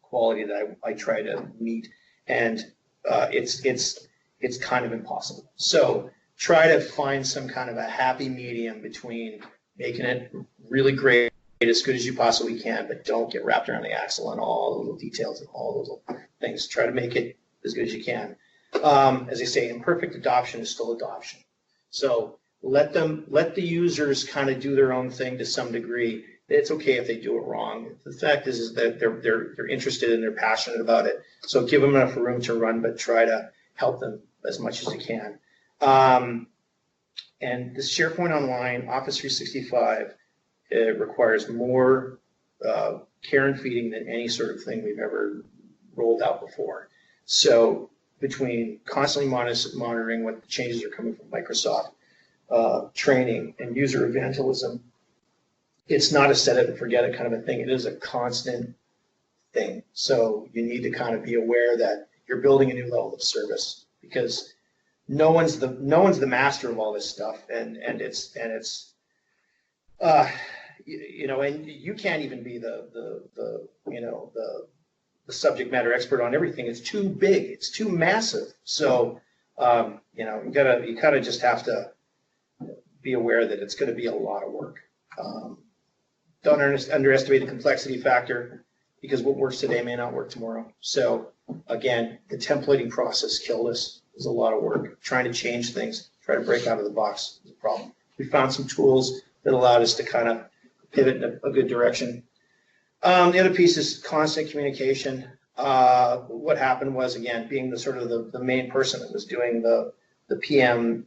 quality that I try to meet, and it's kind of impossible. So try to find some kind of a happy medium between making it really great, as good as you possibly can, but don't get wrapped around the axle on all the little details and all the little things. Try to make it as good as you can. As I say, imperfect adoption is still adoption. So let the users kind of do their own thing to some degree. It's okay if they do it wrong. The fact is that they're interested and they're passionate about it. So give them enough room to run, but try to help them as much as you can. And this SharePoint Online, Office 365, it requires more care and feeding than any sort of thing we've ever rolled out before. So between constantly monitoring what the changes are coming from Microsoft, training and user evangelism, it's not a set it and forget it kind of a thing. It is a constant thing. So you need to kind of be aware that you're building a new level of service, because no one's the master of all this stuff, and it's you know, and you can't even be the subject matter expert on everything. It's too big. It's too massive. So you know, you kind of just have to be aware that it's going to be a lot of work. Don't underestimate the complexity factor, because what works today may not work tomorrow. So again, the templating process killed us. It was a lot of work. Trying to change things, try to break out of the box is a problem. We found some tools that allowed us to kind of pivot in a good direction. The other piece is constant communication. What happened was, again, being the sort of the main person that was doing the PM,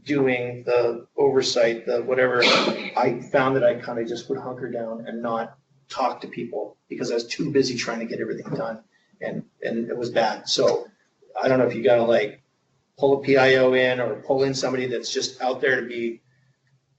doing the oversight, the whatever, I found that I kind of just would hunker down and not talk to people because I was too busy trying to get everything done, and it was bad. So I don't know if you got to like pull a PIO in or pull in somebody that's just out there to be,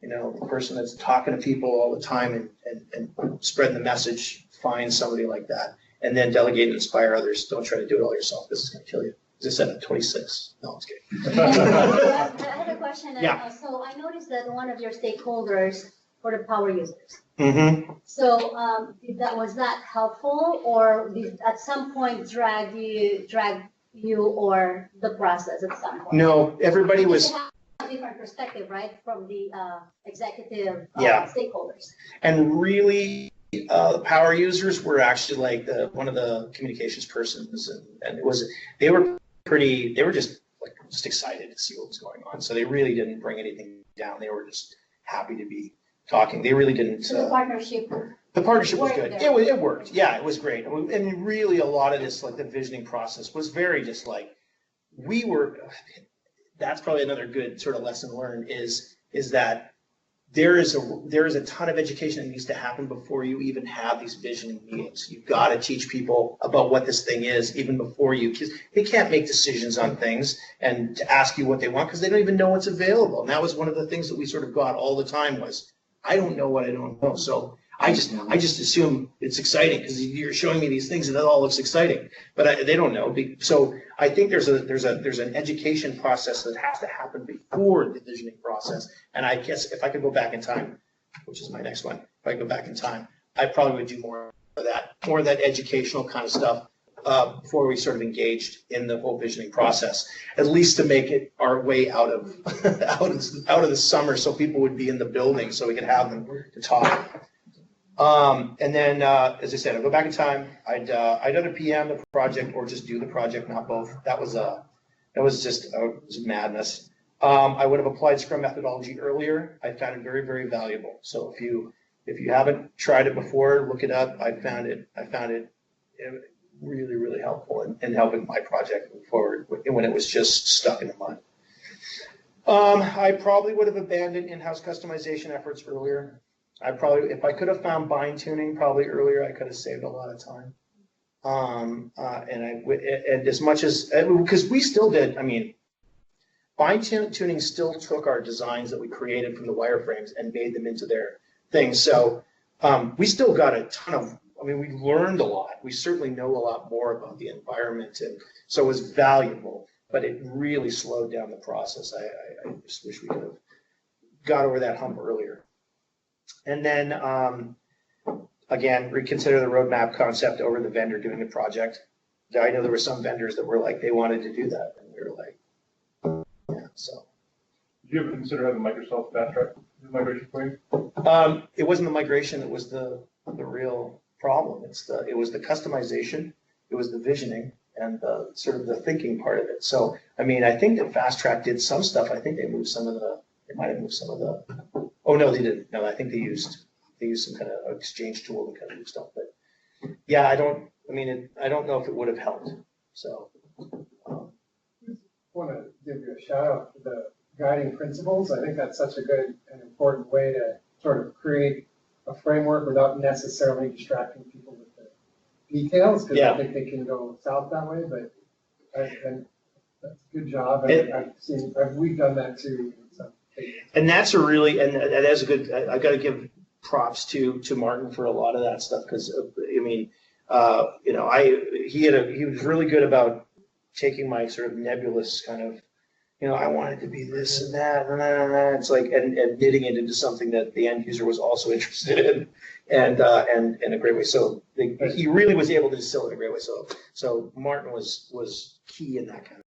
you know, the person that's talking to people all the time and spreading the message. Find somebody like that, and then delegate and inspire others. Don't try to do it all yourself. This is going to kill you. As I said, I'm 26. No, I'm just kidding. I had a question. Yeah. So I noticed that one of your stakeholders were the power users. Mm-hmm. So was that helpful, or did at some point drag you or the process at some point? No, everybody was. You have a different perspective, right, from the executive Yeah. stakeholders. And really, the power users were actually like one of the communications persons, and they were just excited to see what was going on. So they really didn't bring anything down. They were just happy to be talking. They really didn't. So the partnership. The partnership was good. There. It worked. Yeah, it was great. And really, a lot of this, like the visioning process, was very just like we were. That's probably another good sort of lesson learned is that there is a ton of education that needs to happen before you even have these visioning meetings. You've got to teach people about what this thing is even before because they can't make decisions on things and to ask you what they want because they don't even know what's available. And that was one of the things that we sort of got all the time was, I don't know what I don't know. So I just assume it's exciting because you're showing me these things and it all looks exciting, but they don't know. So I think there's an education process that has to happen before the visioning process. And I guess if I could go back in time, which is my next one, if I go back in time, I probably would do more of that educational kind of stuff before we sort of engaged in the whole visioning process, at least to make it our way out of out of the summer, so people would be in the building, so we could have them to talk. And then, as I said, I'd go back in time. I'd either PM the project or just do the project, not both. That was just madness. I would have applied Scrum methodology earlier. I found it very, very valuable. So if you haven't tried it before, look it up. I found it really, really helpful in helping my project move forward when it was just stuck in the mud. I probably would have abandoned in-house customization efforts earlier. If I could have found bind tuning probably earlier, I could have saved a lot of time. And as much as, because we still did, I mean, bind tuning still took our designs that we created from the wireframes and made them into their things. So we still got a ton of, I mean, we learned a lot. We certainly know a lot more about the environment, and so it was valuable, but it really slowed down the process. I just wish we could have got over that hump earlier. And then, again, reconsider the roadmap concept over the vendor doing the project. I know there were some vendors that were like, they wanted to do that, and we were like, yeah, so you ever consider having Microsoft fast track the migration for you? It wasn't the migration that was the real problem. It was the customization, it was the visioning, and sort of the thinking part of it. So, I mean, I think that Fast Track did some stuff. I think they moved they might have moved some of the, oh, no, they didn't. No, I think they used some kind of exchange tool to kind of do stuff. But yeah, I don't know if it would have helped. So. I want to give you a shout out for the guiding principles. I think that's such a good and important way to sort of create a framework without necessarily distracting people with the details, because I think they can go south that way. But and that's a good job. We've done that too. And that's a really, and that's a good. I've got to give props to Martin for a lot of that stuff, because I mean, you know, he was really good about taking my sort of nebulous kind of, you know, I wanted to be this and that, and it's like, and knitting it into something that the end user was also interested in, and in a great way. So he really was able to distill it in a great way. So Martin was key in that kind of.